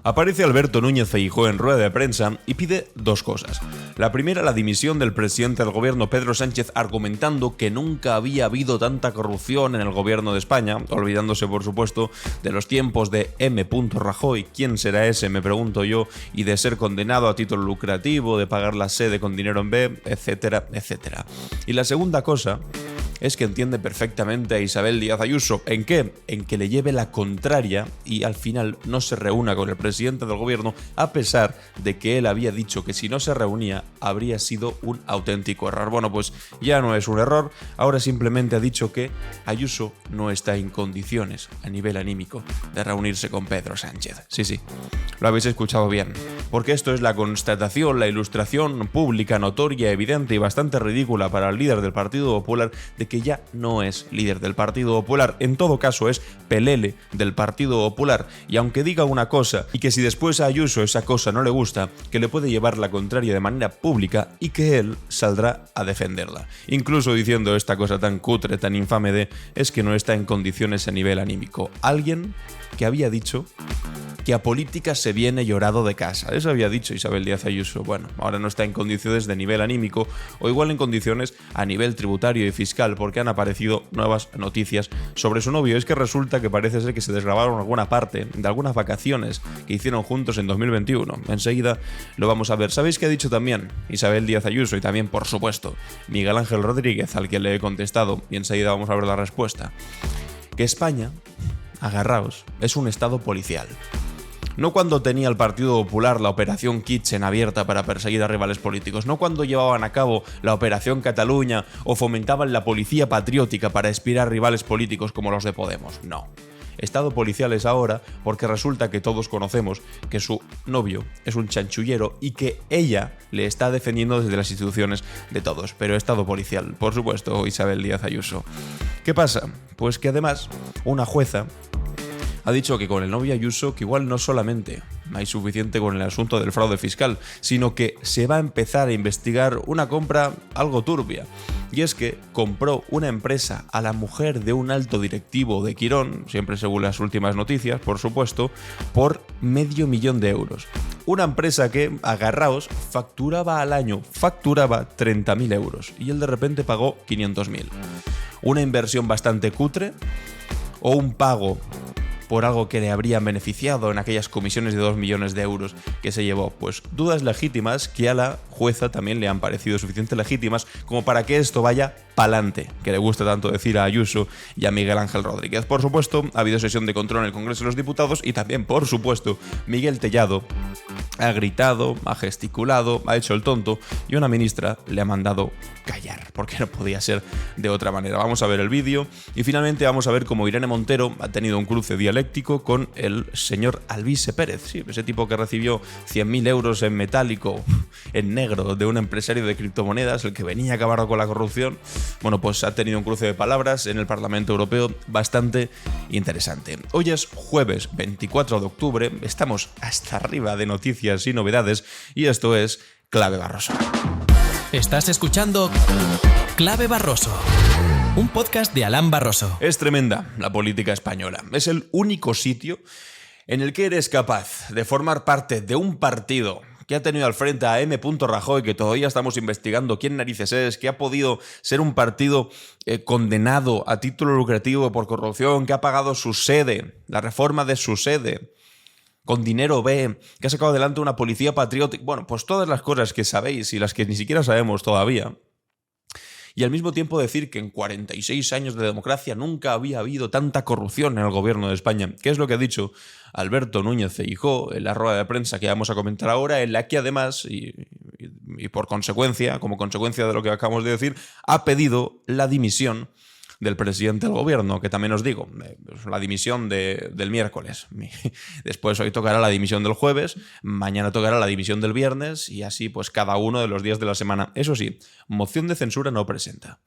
Aparece Alberto Núñez Feijóo en rueda de prensa y pide dos cosas. La primera, la dimisión del presidente del gobierno Pedro Sánchez, argumentando que nunca había habido tanta corrupción en el gobierno de España, olvidándose por supuesto de los tiempos de M. Rajoy, ¿quién será ese?, me pregunto yo, y de ser condenado a título lucrativo, de pagar la sede con dinero en B, etcétera, etcétera. Y la segunda cosa es que entiende perfectamente a Isabel Díaz Ayuso. ¿En qué? En que le lleve la contraria y al final no se reúna con el presidente del gobierno, a pesar de que él había dicho que si no se reunía habría sido un auténtico error. Bueno, pues ya no es un error, ahora simplemente ha dicho que Ayuso no está en condiciones a nivel anímico de reunirse con Pedro Sánchez. Sí, lo habéis escuchado bien, porque esto es la constatación, la ilustración pública, notoria, evidente y bastante ridícula para el líder del Partido Popular de que ya no es líder del Partido Popular, en todo caso es pelele del Partido Popular, y aunque diga una cosa y que si después a Ayuso esa cosa no le gusta, que le puede llevar la contraria de manera pública y que él saldrá a defenderla, incluso diciendo esta cosa tan cutre, tan infame de es que no está en condiciones a nivel anímico. Alguien que había dicho que a política se viene llorado de casa. Eso había dicho Isabel Díaz Ayuso. Bueno, ahora no está en condiciones de nivel anímico o igual en condiciones a nivel tributario y fiscal, porque han aparecido nuevas noticias sobre su novio. Es que resulta que parece ser que se desgrabaron alguna parte de algunas vacaciones que hicieron juntos en 2021. Enseguida lo vamos a ver. ¿Sabéis qué ha dicho también Isabel Díaz Ayuso? Y también, por supuesto, Miguel Ángel Rodríguez, al que le he contestado, y enseguida vamos a ver la respuesta. Que España, agarraos, es un estado policial. No cuando tenía el Partido Popular la Operación Kitchen abierta para perseguir a rivales políticos, no cuando llevaban a cabo la Operación Cataluña o fomentaban la policía patriótica para espiar a rivales políticos como los de Podemos, no. Estado policial es ahora porque resulta que todos conocemos que su novio es un chanchullero y que ella le está defendiendo desde las instituciones de todos. Pero estado policial, por supuesto, Isabel Díaz Ayuso. ¿Qué pasa? Pues que además una jueza ha dicho que con el novio Ayuso que igual no solamente hay suficiente con el asunto del fraude fiscal, sino que se va a empezar a investigar una compra algo turbia. Y es que compró una empresa a la mujer de un alto directivo de Quirón, siempre según las últimas noticias, por supuesto, por $500,000. Una empresa que, agarraos, facturaba al año, 30.000 euros y él de repente pagó 500.000. Una inversión bastante cutre o un pago por algo que le habrían beneficiado en aquellas comisiones de 2 millones de euros que se llevó. Pues dudas legítimas que a la jueza también le han parecido suficientemente legítimas como para que esto vaya pa'lante, que le gusta tanto decir a Ayuso y a Miguel Ángel Rodríguez. Por supuesto, ha habido sesión de control en el Congreso de los Diputados y también, por supuesto, Miguel Tellado ha gritado, ha gesticulado, ha hecho el tonto y una ministra le ha mandado callar, porque no podía ser de otra manera. Vamos a ver el vídeo y finalmente vamos a ver cómo Irene Montero ha tenido un cruce dialéctico con el señor Alvise Pérez, sí, ese tipo que recibió 100.000 euros en metálico, en negro, de un empresario de criptomonedas, el que venía a acabar con la corrupción. Bueno, pues ha tenido un cruce de palabras en el Parlamento Europeo bastante interesante. Hoy es jueves 24 de octubre, estamos hasta arriba de noticias y novedades y esto es Clave Barroso. Estás escuchando Clave Barroso, un podcast de Alan Barroso. Es tremenda la política española. Es el único sitio en el que eres capaz de formar parte de un partido que ha tenido al frente a M. Rajoy, que todavía estamos investigando quién narices es, que ha podido ser un partido condenado a título lucrativo por corrupción, que ha pagado su sede, la reforma de su sede, con dinero B, que ha sacado adelante una policía patriótica. Bueno, pues todas las cosas que sabéis y las que ni siquiera sabemos todavía. Y al mismo tiempo decir que en 46 años de democracia nunca había habido tanta corrupción en el gobierno de España, que es lo que ha dicho Alberto Núñez Feijóo en la rueda de prensa que vamos a comentar ahora, en la que además, y por consecuencia, como consecuencia de lo que acabamos de decir, ha pedido la dimisión del presidente del gobierno, que también os digo, la dimisión del miércoles. Después hoy tocará la dimisión del jueves, mañana tocará la dimisión del viernes y así pues cada uno de los días de la semana. Eso sí, moción de censura no presenta.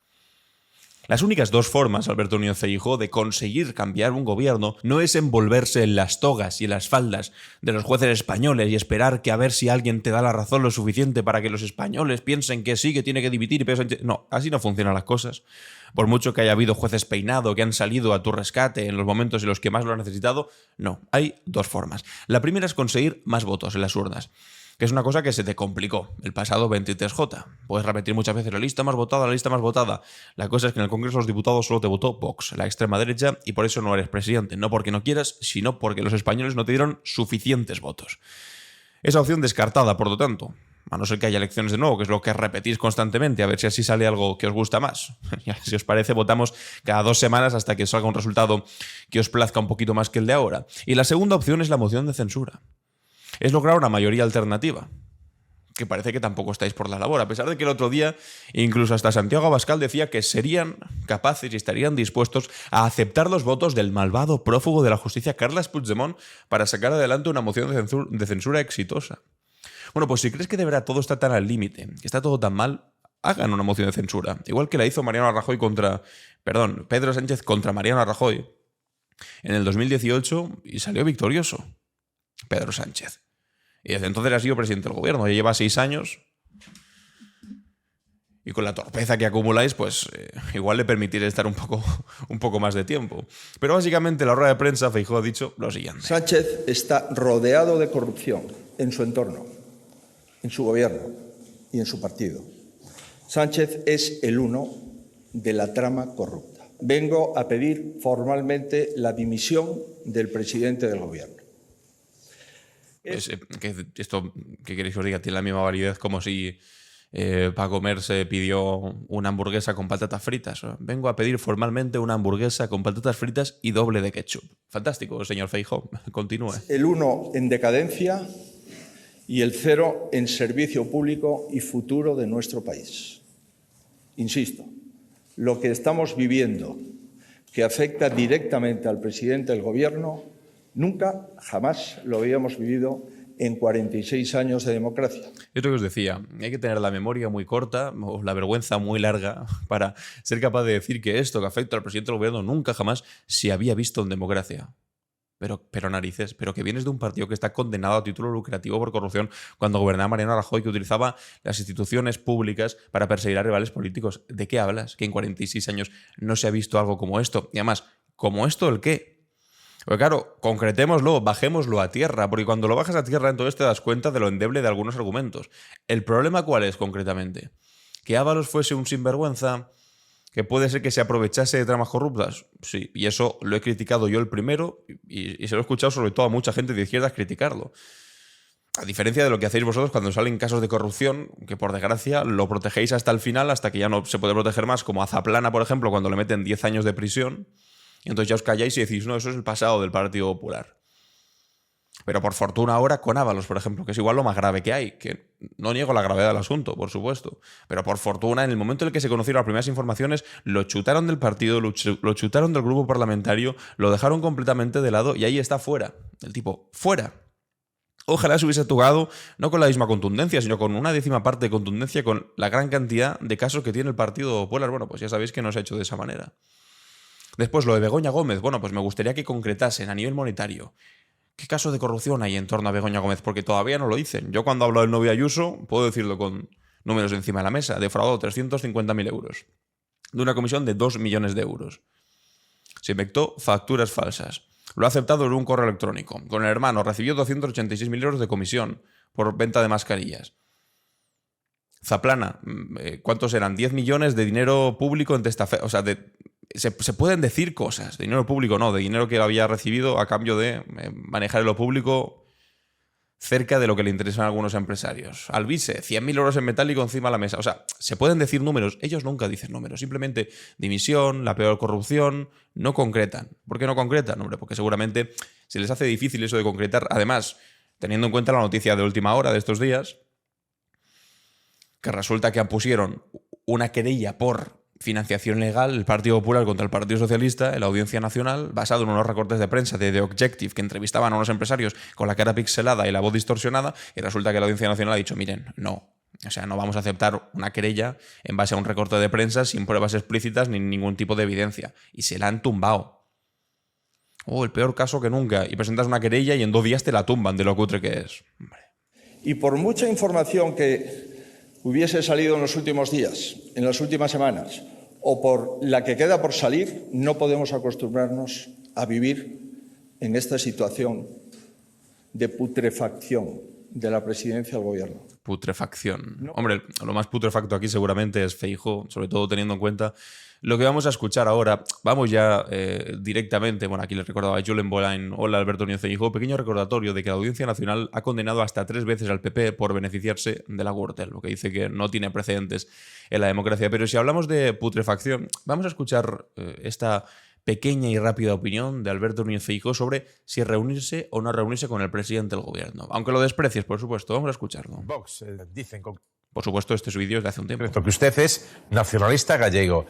Las únicas dos formas, Alberto Núñez Feijóo, de conseguir cambiar un gobierno no es envolverse en las togas y en las faldas de los jueces españoles y esperar que a ver si alguien te da la razón lo suficiente para que los españoles piensen que sí, que tiene que dimitir. No, así no funcionan las cosas. Por mucho que haya habido jueces peinado que han salido a tu rescate en los momentos en los que más lo han necesitado, no, hay dos formas. La primera es conseguir más votos en las urnas, que es una cosa que se te complicó el pasado 23J. Puedes repetir muchas veces la lista más votada, la lista más votada. La cosa es que en el Congreso de los Diputados solo te votó Vox, la extrema derecha, y por eso no eres presidente. No porque no quieras, sino porque los españoles no te dieron suficientes votos. Esa opción descartada, por lo tanto. A no ser que haya elecciones de nuevo, que es lo que repetís constantemente, a ver si así sale algo que os gusta más. Si os parece, votamos cada 2 semanas hasta que salga un resultado que os plazca un poquito más que el de ahora. Y la segunda opción es la moción de censura. Es lograr una mayoría alternativa, que parece que tampoco estáis por la labor, a pesar de que el otro día incluso hasta Santiago Abascal decía que serían capaces y estarían dispuestos a aceptar los votos del malvado prófugo de la justicia Carles Puigdemont para sacar adelante una moción de censura exitosa. Bueno, pues si crees que de verdad todo está tan al límite, que está todo tan mal, hagan una moción de censura, igual que la hizo Pedro Sánchez contra Mariano Rajoy en el 2018 y salió victorioso Pedro Sánchez. Y desde entonces ha sido presidente del gobierno. Ya lleva 6 años. Y con la torpeza que acumuláis, pues igual le permitiré estar un poco más de tiempo. Pero básicamente en la rueda de prensa Feijóo ha dicho lo siguiente. Sánchez está rodeado de corrupción en su entorno, en su gobierno y en su partido. Sánchez es el uno de la trama corrupta. Vengo a pedir formalmente la dimisión del presidente del gobierno. ¿Qué queréis que os diga? Tiene la misma validez como si para comer se pidió una hamburguesa con patatas fritas. Vengo a pedir formalmente una hamburguesa con patatas fritas y doble de ketchup. Fantástico, señor Feijóo. Continúe. El 1 en decadencia y el 0 en servicio público y futuro de nuestro país. Insisto, lo que estamos viviendo, que afecta directamente al presidente del gobierno, nunca, jamás lo habíamos vivido en 46 años de democracia. Es lo que os decía, hay que tener la memoria muy corta o la vergüenza muy larga para ser capaz de decir que esto que afecta al presidente del gobierno nunca jamás se había visto en democracia. Pero narices, pero que vienes de un partido que está condenado a título lucrativo por corrupción cuando gobernaba Mariano Rajoy, que utilizaba las instituciones públicas para perseguir a rivales políticos. ¿De qué hablas? Que en 46 años no se ha visto algo como esto. Y además, ¿como esto el qué? Porque claro, concretémoslo, bajémoslo a tierra, porque cuando lo bajas a tierra entonces te das cuenta de lo endeble de algunos argumentos. ¿El problema cuál es concretamente? ¿Que Ábalos fuese un sinvergüenza? ¿Que puede ser que se aprovechase de tramas corruptas? Sí, y eso lo he criticado yo el primero y se lo he escuchado sobre todo a mucha gente de izquierdas criticarlo. A diferencia de lo que hacéis vosotros cuando salen casos de corrupción, que por desgracia lo protegéis hasta el final, hasta que ya no se puede proteger más, como a Zaplana, por ejemplo, cuando le meten 10 años de prisión. Y entonces ya os calláis y decís, no, eso es el pasado del Partido Popular. Pero por fortuna ahora con Ábalos, por ejemplo, que es igual lo más grave que hay, que no niego la gravedad del asunto, por supuesto. Pero por fortuna, en el momento en el que se conocieron las primeras informaciones, lo chutaron del partido, lo chutaron del grupo parlamentario, lo dejaron completamente de lado y ahí está fuera. El tipo, fuera. Ojalá se hubiese actuado no con la misma contundencia, sino con una 10ª parte de contundencia con la gran cantidad de casos que tiene el Partido Popular. Bueno, pues ya sabéis que no se ha hecho de esa manera. Después, lo de Begoña Gómez. Bueno, pues me gustaría que concretasen a nivel monetario qué caso de corrupción hay en torno a Begoña Gómez, porque todavía no lo dicen. Yo cuando hablo del novio Ayuso, puedo decirlo con números encima de la mesa. Defraudó 350.000 euros de una comisión de 2 millones de euros. Se inventó facturas falsas. Lo ha aceptado en un correo electrónico. Con el hermano recibió 286.000 euros de comisión por venta de mascarillas. Zaplana, ¿cuántos eran? 10 millones de dinero público en testaferro. O sea, se pueden decir cosas. De dinero público no, de dinero que había recibido a cambio de manejar en lo público cerca de lo que le interesan a algunos empresarios. Alvise, 100.000 euros en metálico encima de la mesa. O sea, se pueden decir números. Ellos nunca dicen números. Simplemente dimisión, la peor corrupción. No concretan. ¿Por qué no concretan? Hombre, porque seguramente se les hace difícil eso de concretar. Además, teniendo en cuenta la noticia de última hora de estos días, que resulta que pusieron una querella por financiación legal el Partido Popular contra el Partido Socialista en la Audiencia Nacional, basado en unos recortes de prensa de The Objective que entrevistaban a unos empresarios con la cara pixelada y la voz distorsionada, y resulta que la Audiencia Nacional ha dicho, miren, no, O sea, no vamos a aceptar una querella en base a un recorte de prensa sin pruebas explícitas ni ningún tipo de evidencia. Y se la han tumbado. El peor caso que nunca. Y presentas una querella y en 2 días te la tumban de lo cutre que es. Hombre. Y por mucha información que hubiese salido en los últimos días, en las últimas semanas, o por la que queda por salir, no podemos acostumbrarnos a vivir en esta situación de putrefacción de la presidencia del gobierno. Putrefacción. No. Hombre, lo más putrefacto aquí seguramente es Feijóo, sobre todo teniendo en cuenta lo que vamos a escuchar ahora. Vamos ya directamente, bueno, aquí les recordaba a Julen Boleyn, hola Alberto Núñez Feijóo, pequeño recordatorio de que la Audiencia Nacional ha condenado hasta 3 veces al PP por beneficiarse de la Gürtel, lo que dice que no tiene precedentes en la democracia. Pero si hablamos de putrefacción, vamos a escuchar esta pequeña y rápida opinión de Alberto Núñez Feijóo sobre si reunirse o no reunirse con el presidente del gobierno. Aunque lo desprecies, por supuesto, vamos a escucharlo. Vox dicen con... Por supuesto, este es vídeo de hace un tiempo. Que usted es nacionalista gallego.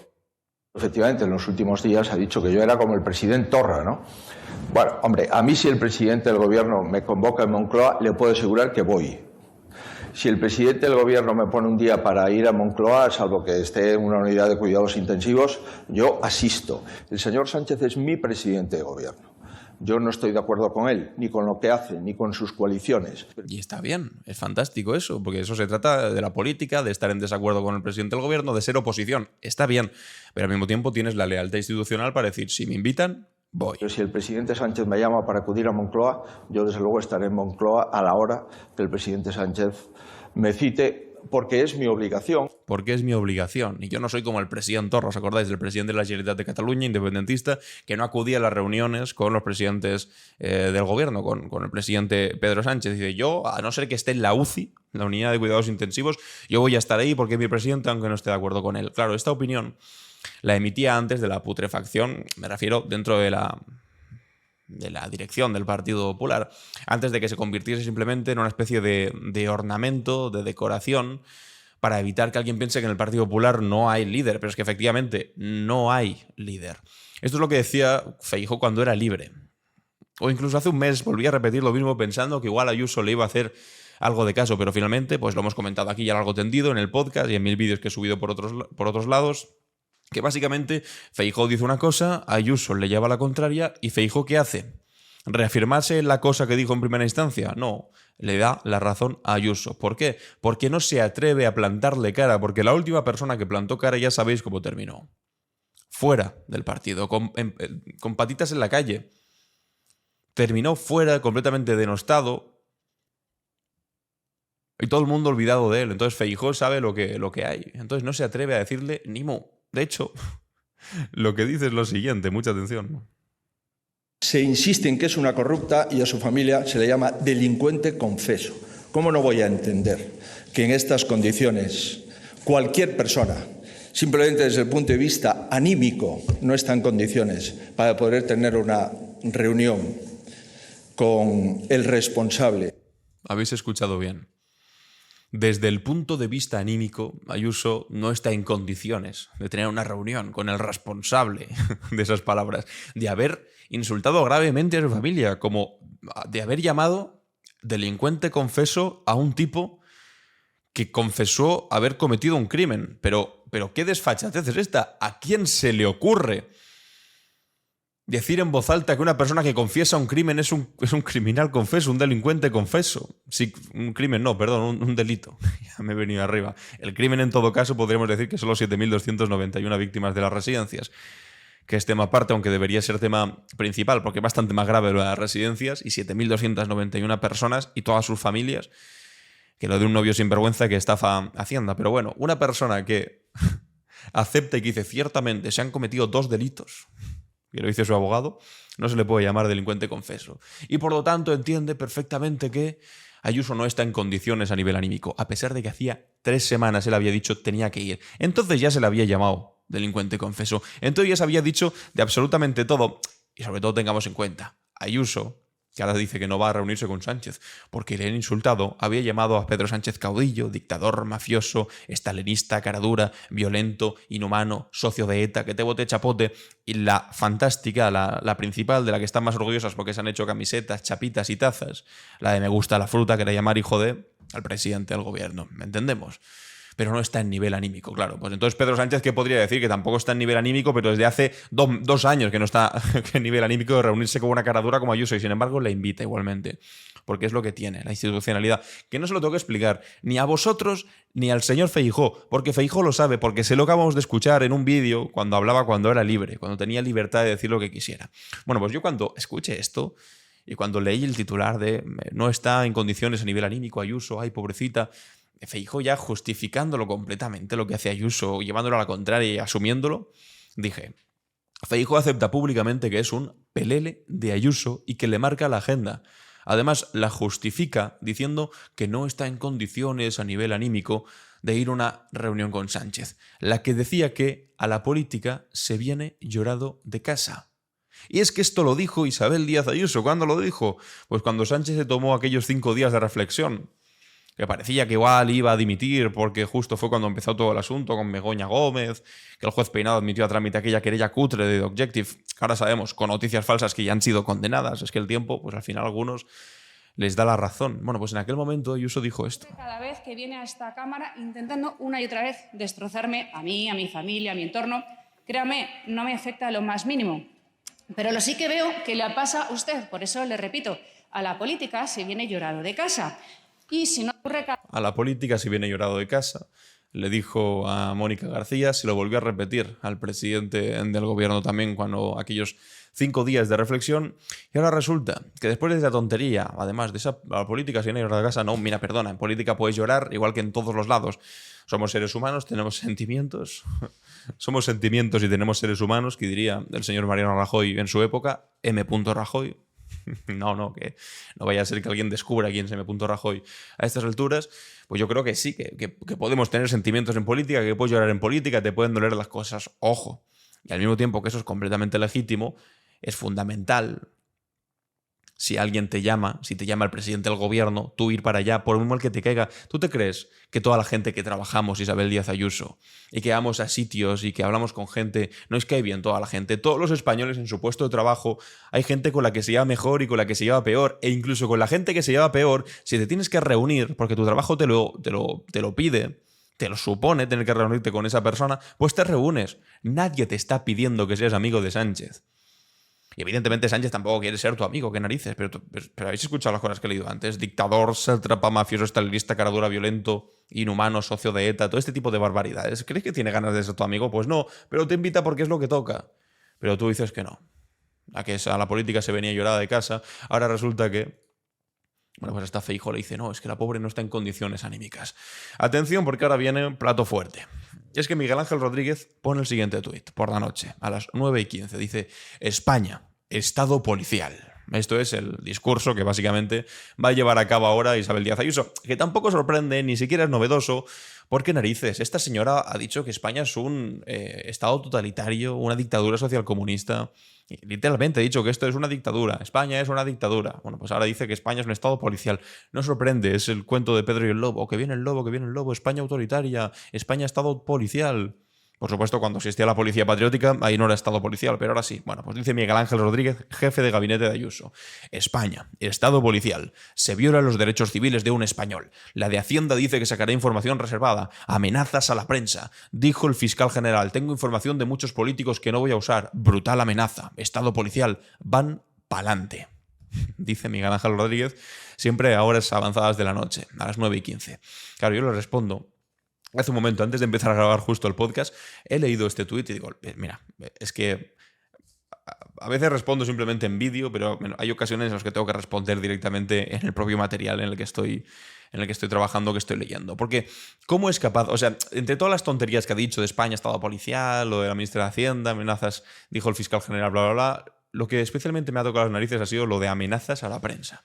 Efectivamente, en los últimos días ha dicho que yo era como el presidente Torra, ¿no? Bueno, hombre, a mí si el presidente del gobierno me convoca en Moncloa, le puedo asegurar que voy. Si el presidente del gobierno me pone un día para ir a Moncloa, salvo que esté en una unidad de cuidados intensivos, yo asisto. El señor Sánchez es mi presidente de gobierno. Yo no estoy de acuerdo con él, ni con lo que hace, ni con sus coaliciones. Y está bien, es fantástico eso, porque eso se trata de la política, de estar en desacuerdo con el presidente del gobierno, de ser oposición. Está bien, pero al mismo tiempo tienes la lealtad institucional para decir, si me invitan, voy. Pero si el presidente Sánchez me llama para acudir a Moncloa, yo desde luego estaré en Moncloa a la hora que el presidente Sánchez me cite, porque es mi obligación. Porque es mi obligación. Y yo no soy como el presidente Torra, ¿os acordáis? El presidente de la Generalitat de Cataluña, independentista, que no acudía a las reuniones con los presidentes del gobierno, con el presidente Pedro Sánchez. Dice, yo, a no ser que esté en la UCI, la unidad de cuidados intensivos, yo voy a estar ahí porque es mi presidente, aunque no esté de acuerdo con él. Claro, esta opinión la emitía antes de la putrefacción, me refiero dentro de la dirección del Partido Popular, antes de que se convirtiese simplemente en una especie de ornamento, de decoración, para evitar que alguien piense que en el Partido Popular no hay líder, pero es que efectivamente no hay líder. Esto es lo que decía Feijóo cuando era libre. O incluso hace un mes volví a repetir lo mismo pensando que igual Ayuso le iba a hacer algo de caso, pero finalmente pues lo hemos comentado aquí ya largo tendido en el podcast y en 1000 vídeos que he subido por otros lados, que básicamente Feijóo dice una cosa, Ayuso le lleva la contraria y Feijóo ¿qué hace? ¿Reafirmarse la cosa que dijo en primera instancia? No, le da la razón a Ayuso. ¿Por qué? Porque no se atreve a plantarle cara, porque la última persona que plantó cara ya sabéis cómo terminó. Fuera del partido, con patitas en la calle. Terminó fuera, completamente denostado. Y todo el mundo olvidado de él. Entonces Feijóo sabe lo que hay. Entonces no se atreve a decirle ni mu. De hecho, lo que dice es lo siguiente, mucha atención. Se insiste en que es una corrupta y a su familia se le llama delincuente confeso. ¿Cómo no voy a entender que en estas condiciones cualquier persona, simplemente desde el punto de vista anímico, no está en condiciones para poder tener una reunión con el responsable? Habéis escuchado bien. Desde el punto de vista anímico, Ayuso no está en condiciones de tener una reunión con el responsable de esas palabras, de haber insultado gravemente a su familia, como de haber llamado delincuente confeso a un tipo que confesó haber cometido un crimen. Pero ¿qué desfachatez es esta? ¿A quién se le ocurre decir en voz alta que una persona que confiesa un crimen es un criminal confeso, un delincuente confeso? Sí, un crimen no, perdón, un delito. Ya me he venido arriba. El crimen en todo caso podríamos decir que son los 7.291 víctimas de las residencias, que es tema aparte, aunque debería ser tema principal, porque es bastante más grave lo de las residencias, y 7.291 personas y todas sus familias, que lo de un novio sinvergüenza que estafa Hacienda. Pero bueno, una persona que acepta y que dice ciertamente se han cometido 2 delitos, que lo dice su abogado, no se le puede llamar delincuente confeso. Y por lo tanto entiende perfectamente que Ayuso no está en condiciones a nivel anímico, a pesar de que hacía 3 semanas él había dicho tenía que ir. Entonces ya se le había llamado delincuente confeso. Entonces ya se había dicho de absolutamente todo. Y sobre todo tengamos en cuenta, Ayuso, que ahora dice que no va a reunirse con Sánchez porque le han insultado, había llamado a Pedro Sánchez caudillo, dictador, mafioso, estalinista, caradura, violento, inhumano, socio de ETA, que te bote chapote. Y la fantástica, la principal, de la que están más orgullosas porque se han hecho camisetas, chapitas y tazas, la de me gusta la fruta, que era llamar hijo de... al presidente del gobierno, ¿me entendemos? Pero no está en nivel anímico, claro. Pues entonces Pedro Sánchez, ¿qué podría decir? Que tampoco está en nivel anímico, pero desde hace 2 años que no está en nivel anímico de reunirse con una cara dura como Ayuso, y sin embargo le invita igualmente. Porque es lo que tiene, la institucionalidad. Que no se lo tengo que explicar ni a vosotros ni al señor Feijóo, porque Feijóo lo sabe, porque se lo acabamos de escuchar en un vídeo cuando hablaba cuando era libre, cuando tenía libertad de decir lo que quisiera. Bueno, pues yo cuando escuché esto y cuando leí el titular de no está en condiciones a nivel anímico Ayuso, ay, pobrecita, Feijóo ya justificándolo completamente lo que hace Ayuso, llevándolo a la contraria y asumiéndolo, dije, Feijóo acepta públicamente que es un pelele de Ayuso y que le marca la agenda. Además, la justifica diciendo que no está en condiciones a nivel anímico de ir a una reunión con Sánchez, la que decía que a la política se viene llorado de casa. Y es que esto lo dijo Isabel Díaz Ayuso. ¿Cuándo lo dijo? Pues cuando Sánchez se tomó aquellos 5 días de reflexión, que parecía que igual iba a dimitir porque justo fue cuando empezó todo el asunto con Begoña Gómez, que el juez Peinado admitió a trámite aquella querella cutre de The Objective, que ahora sabemos, con noticias falsas que ya han sido condenadas. Es que el tiempo, pues al final a algunos les da la razón. Bueno, pues en aquel momento Ayuso dijo esto. Cada vez que viene a esta Cámara intentando una y otra vez destrozarme a mí, a mi familia, a mi entorno, créame, no me afecta lo más mínimo. Pero lo sí que veo que le pasa a usted, por eso le repito, a la política se viene llorado de casa. Y si no ocurre... A la política se viene llorado de casa, le dijo a Mónica García, se lo volvió a repetir al presidente del gobierno también cuando aquellos 5 días de reflexión, y ahora resulta que después de esa tontería, además de esa, a la política se viene llorado de casa, no, mira, perdona, en política puedes llorar igual que en todos los lados. Somos seres humanos, tenemos sentimientos, somos sentimientos y tenemos seres humanos, que diría el señor Mariano Rajoy en su época, M. Rajoy. No, que no vaya a ser que alguien descubra quién es M. Rajoy a estas alturas. Pues yo creo que sí, que podemos tener sentimientos en política, que puedes llorar en política, te pueden doler las cosas, ojo. Y al mismo tiempo que eso es completamente legítimo, es fundamental, si alguien te llama, si te llama el presidente del gobierno, tú ir para allá, por muy mal que te caiga. ¿Tú te crees que toda la gente que trabajamos, Isabel Díaz Ayuso, y que vamos a sitios y que hablamos con gente, no es que hay bien toda la gente? Todos los españoles en su puesto de trabajo, hay gente con la que se lleva mejor y con la que se lleva peor, e incluso con la gente que se lleva peor, si te tienes que reunir, porque tu trabajo te lo pide, te lo supone tener que reunirte con esa persona, pues te reúnes. Nadie te está pidiendo que seas amigo de Sánchez. Y evidentemente Sánchez tampoco quiere ser tu amigo, qué narices, pero habéis escuchado las cosas que he leído antes. Dictador, sátrapa, mafioso, estalinista, caradura, violento, inhumano, socio de ETA, todo este tipo de barbaridades. ¿Crees que tiene ganas de ser tu amigo? Pues no, pero te invita porque es lo que toca. Pero tú dices que no. A la política se venía llorada de casa. Ahora resulta que... Bueno, pues hasta Feijóo le dice, no, es que la pobre no está en condiciones anímicas. Atención, porque ahora viene un plato fuerte. Y es que Miguel Ángel Rodríguez pone el siguiente tuit por la noche, a las 9:15. Dice, España, Estado policial. Esto es el discurso que básicamente va a llevar a cabo ahora Isabel Díaz Ayuso, que tampoco sorprende, ni siquiera es novedoso, porque narices, esta señora ha dicho que España es un Estado totalitario, una dictadura socialcomunista. Literalmente ha dicho que esto es una dictadura, España es una dictadura. Bueno, pues ahora dice que España es un Estado policial. No sorprende, es el cuento de Pedro y el Lobo, que viene el lobo, España autoritaria, España Estado policial. Por supuesto, cuando existía la policía patriótica, ahí no era Estado policial, pero ahora sí. Bueno, pues dice Miguel Ángel Rodríguez, jefe de gabinete de Ayuso. España, Estado policial. Se violan los derechos civiles de un español. La de Hacienda dice que sacará información reservada. Amenazas a la prensa. Dijo el fiscal general, tengo información de muchos políticos que no voy a usar. Brutal amenaza. Estado policial. Van pa'lante. Dice Miguel Ángel Rodríguez, siempre a horas avanzadas de la noche, a las 9:15. Claro, yo le respondo. Hace un momento, antes de empezar a grabar justo el podcast, he leído este tuit y digo, mira, es que a veces respondo simplemente en vídeo, pero hay ocasiones en las que tengo que responder directamente en el propio material en el que estoy trabajando, que estoy leyendo. Porque, ¿cómo es capaz? O sea, entre todas las tonterías que ha dicho de España, Estado policial, lo de la ministra de Hacienda, amenazas, dijo el fiscal general, bla, bla, bla, lo que especialmente me ha tocado las narices ha sido lo de amenazas a la prensa.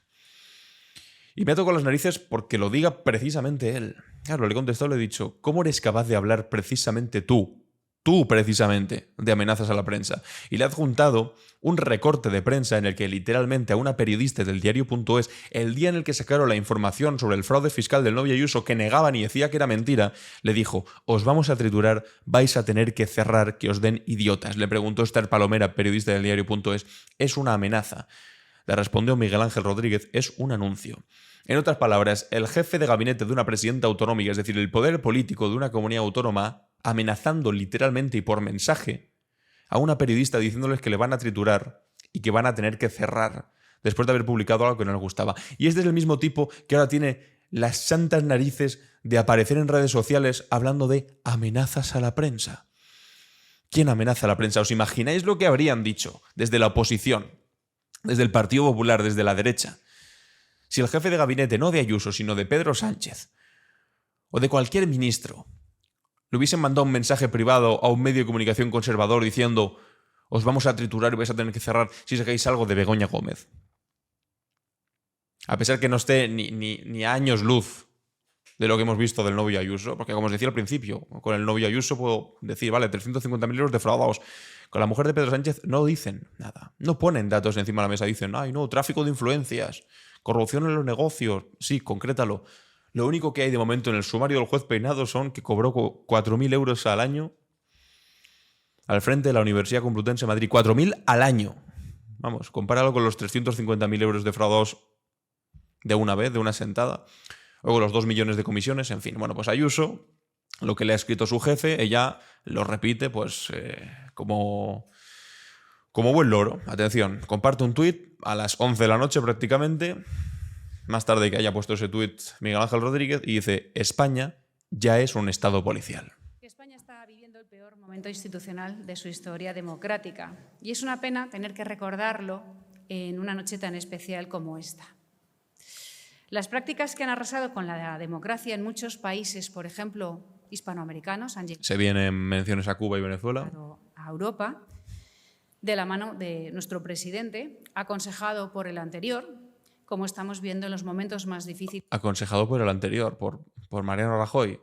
Y me ha tocado las narices porque lo diga precisamente él. Claro, le he contestado, le he dicho, ¿cómo eres capaz de hablar precisamente tú precisamente, de amenazas a la prensa? Y le he adjuntado un recorte de prensa en el que literalmente a una periodista del diario.es, el día en el que sacaron la información sobre el fraude fiscal del novio Ayuso, que negaban y decía que era mentira, le dijo, os vamos a triturar, vais a tener que cerrar, que os den idiotas. Le preguntó Esther Palomera, periodista del diario.es, es una amenaza. le respondió Miguel Ángel Rodríguez, es un anuncio. En otras palabras, el jefe de gabinete de una presidenta autonómica, es decir, el poder político de una comunidad autónoma, amenazando literalmente y por mensaje a una periodista diciéndoles que le van a triturar y que van a tener que cerrar después de haber publicado algo que no les gustaba. Y este es el mismo tipo que ahora tiene las santas narices de aparecer en redes sociales hablando de amenazas a la prensa. ¿Quién amenaza a la prensa? ¿Os imagináis lo que habrían dicho desde la oposición, desde el Partido Popular, desde la derecha? Si el jefe de gabinete, no de Ayuso, sino de Pedro Sánchez, o de cualquier ministro, le hubiesen mandado un mensaje privado a un medio de comunicación conservador diciendo os vamos a triturar y vais a tener que cerrar si sacáis algo de Begoña Gómez. A pesar que no esté ni a años luz de lo que hemos visto del novio Ayuso, porque como os decía al principio, con el novio Ayuso puedo decir, vale, 350.000 euros defraudados. Con la mujer de Pedro Sánchez no dicen nada. No ponen datos encima de la mesa. Dicen, ay no, tráfico de influencias, corrupción en los negocios. Sí, concrétalo. Lo único que hay de momento en el sumario del juez Peinado son que cobró 4.000 euros al año al frente de la Universidad Complutense de Madrid. 4.000 al año. Vamos, compáralo con los 350.000 euros defraudados de una vez, de una sentada. O con los 2 millones de comisiones. En fin, bueno, pues Ayuso, lo que le ha escrito su jefe, ella lo repite pues como buen loro. Atención, comparte un tuit a las 11 de la noche prácticamente, más tarde que haya puesto ese tuit Miguel Ángel Rodríguez, y dice, España ya es un estado policial. España está viviendo el peor momento institucional de su historia democrática y es una pena tener que recordarlo en una noche tan especial como esta. Las prácticas que han arrasado con la democracia en muchos países, por ejemplo, hispanoamericanos, han llegado Se vienen menciones a Cuba y Venezuela. a Europa de la mano de nuestro presidente, aconsejado por el anterior, como estamos viendo en los momentos más difíciles. Aconsejado por el anterior, por Mariano Rajoy.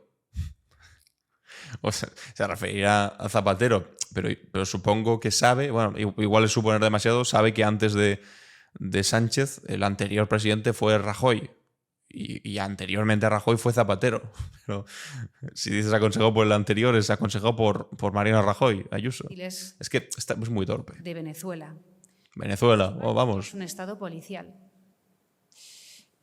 O sea, se referirá a Zapatero, pero supongo que sabe, bueno, igual es suponer demasiado, sabe que antes de Sánchez el anterior presidente fue Rajoy y anteriormente a Rajoy fue Zapatero. Pero si dices aconsejado por el anterior, es aconsejado por Mariano Rajoy, Ayuso. Es que es muy torpe. De Venezuela. Venezuela, vamos. Es un estado policial.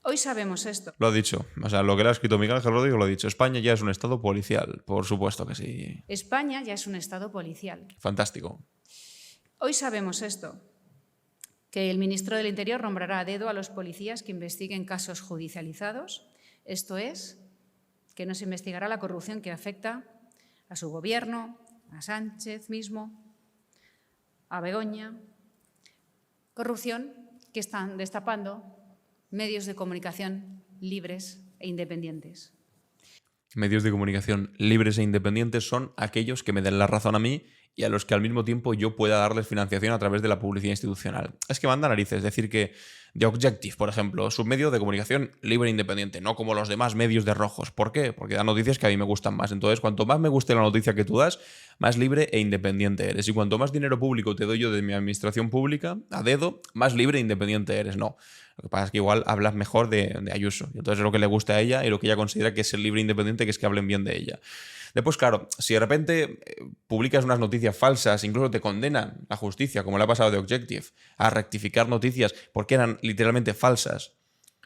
Hoy sabemos esto. Lo ha dicho. O sea, lo que le ha escrito Miguel Ángel Rodríguez lo ha dicho. España ya es un estado policial. Por supuesto que sí. España ya es un estado policial. Fantástico. Hoy sabemos esto, que el ministro del Interior nombrará a dedo a los policías que investiguen casos judicializados. Esto es, que no se investigará la corrupción que afecta a su gobierno, a Sánchez mismo, a Begoña. Corrupción que están destapando medios de comunicación libres e independientes. Medios de comunicación libres e independientes son aquellos que me den la razón a mí y a los que al mismo tiempo yo pueda darles financiación a través de la publicidad institucional. Es que manda narices decir que The Objective, por ejemplo, es un medio de comunicación libre e independiente, no como los demás medios de rojos. ¿Por qué? Porque dan noticias que a mí me gustan más. Entonces, cuanto más me guste la noticia que tú das, más libre e independiente eres. Y cuanto más dinero público te doy yo de mi administración pública, a dedo, más libre e independiente eres. No. Lo que pasa es que igual hablas mejor de Ayuso. Y entonces es lo que le gusta a ella y lo que ella considera que es el libre e independiente, que es que hablen bien de ella. Después, claro, si de repente publicas unas noticias falsas, incluso te condenan la justicia, como le ha pasado a The Objective, a rectificar noticias porque eran literalmente falsas,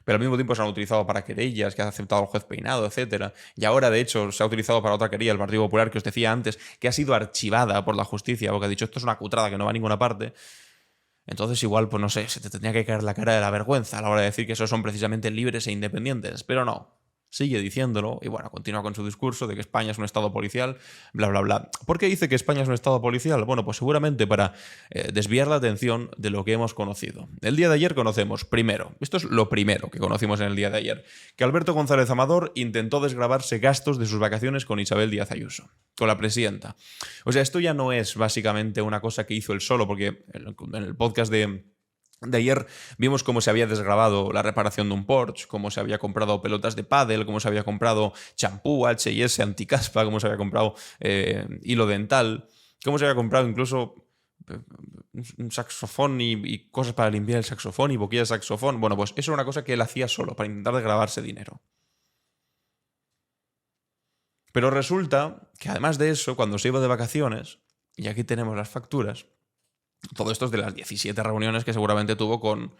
pero al mismo tiempo se han utilizado para querellas que ha aceptado el juez Peinado, etc. Y ahora, de hecho, se ha utilizado para otra querella, el Partido Popular, que os decía antes, que ha sido archivada por la justicia, porque ha dicho esto es una cutrada que no va a ninguna parte. Entonces igual, pues no sé, se te tendría que caer la cara de la vergüenza a la hora de decir que esos son precisamente libres e independientes, pero no. Sigue diciéndolo y bueno, continúa con su discurso de que España es un estado policial, bla, bla, bla. ¿Por qué dice que España es un estado policial? Bueno, pues seguramente para desviar la atención de lo que hemos conocido. El día de ayer conocemos, primero, esto es lo primero que conocimos en el día de ayer, que Alberto González Amador intentó desgravarse gastos de sus vacaciones con Isabel Díaz Ayuso, con la presidenta. O sea, esto ya no es básicamente una cosa que hizo él solo, porque en el podcast de ayer vimos cómo se había desgrabado la reparación de un Porsche, cómo se había comprado pelotas de pádel, cómo se había comprado champú, H&S, anticaspa, cómo se había comprado hilo dental, cómo se había comprado incluso un saxofón y cosas para limpiar el saxofón y boquillas de saxofón. Bueno, pues eso era una cosa que él hacía solo para intentar desgravarse dinero. Pero resulta que además de eso, cuando se iba de vacaciones, y aquí tenemos las facturas, todo esto es de las 17 reuniones que seguramente tuvo con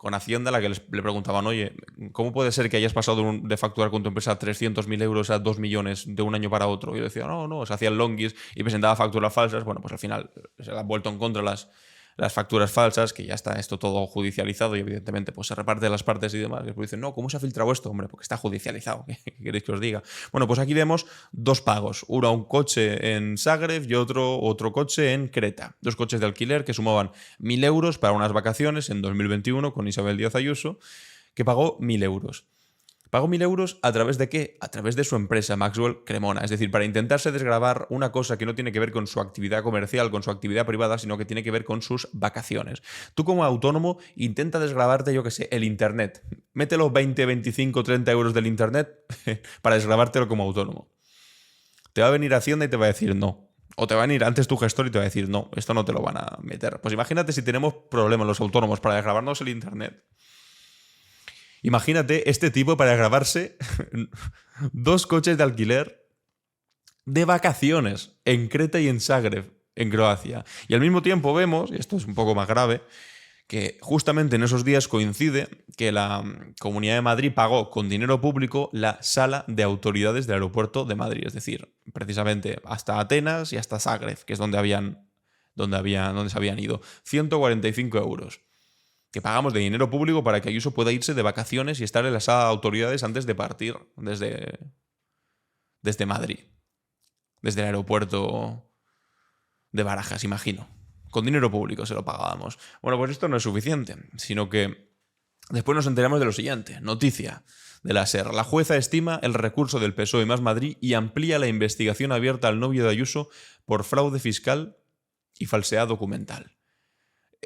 con Hacienda, a la que le preguntaban, oye, ¿cómo puede ser que hayas pasado de facturar con tu empresa 300.000 euros a 2 millones de un año para otro? Y yo decía, no, se hacían longuis y presentaba facturas falsas. Bueno, pues al final se le han vuelto en contra las facturas falsas, que ya está esto todo judicializado y evidentemente pues se reparte las partes y demás. Y después dicen, no, ¿cómo se ha filtrado esto? Hombre, porque está judicializado. ¿Qué queréis que os diga? Bueno, pues aquí vemos dos pagos. Uno a un coche en Zagreb y otro coche en Creta. Dos coches de alquiler que sumaban 1.000 euros para unas vacaciones en 2021 con Isabel Díaz Ayuso, que pagó 1.000 euros. ¿Pagó 1.000 euros a través de qué? A través de su empresa, Maxwell Cremona. Es decir, para intentarse desgravar una cosa que no tiene que ver con su actividad comercial, con su actividad privada, sino que tiene que ver con sus vacaciones. Tú como autónomo intenta desgravarte, yo qué sé, el Internet. Mételo 20, 25, 30 euros del Internet para desgravártelo como autónomo. Te va a venir Hacienda y te va a decir no. O te va a venir antes tu gestor y te va a decir no, esto no te lo van a meter. Pues imagínate si tenemos problemas los autónomos para desgravarnos el Internet. Imagínate este tipo para grabarse 2 coches de alquiler de vacaciones en Creta y en Zagreb, en Croacia. Y al mismo tiempo vemos, y esto es un poco más grave, que justamente en esos días coincide que la Comunidad de Madrid pagó con dinero público la sala de autoridades del aeropuerto de Madrid. Es decir, precisamente hasta Atenas y hasta Zagreb, que es donde se habían ido. 145 euros. Que pagamos de dinero público para que Ayuso pueda irse de vacaciones y estar en la sala de autoridades antes de partir desde Madrid. Desde el aeropuerto de Barajas, imagino. Con dinero público se lo pagábamos. Bueno, pues esto no es suficiente, sino que después nos enteramos de lo siguiente. Noticia de la SER. La jueza estima el recurso del PSOE más Madrid y amplía la investigación abierta al novio de Ayuso por fraude fiscal y falsedad documental.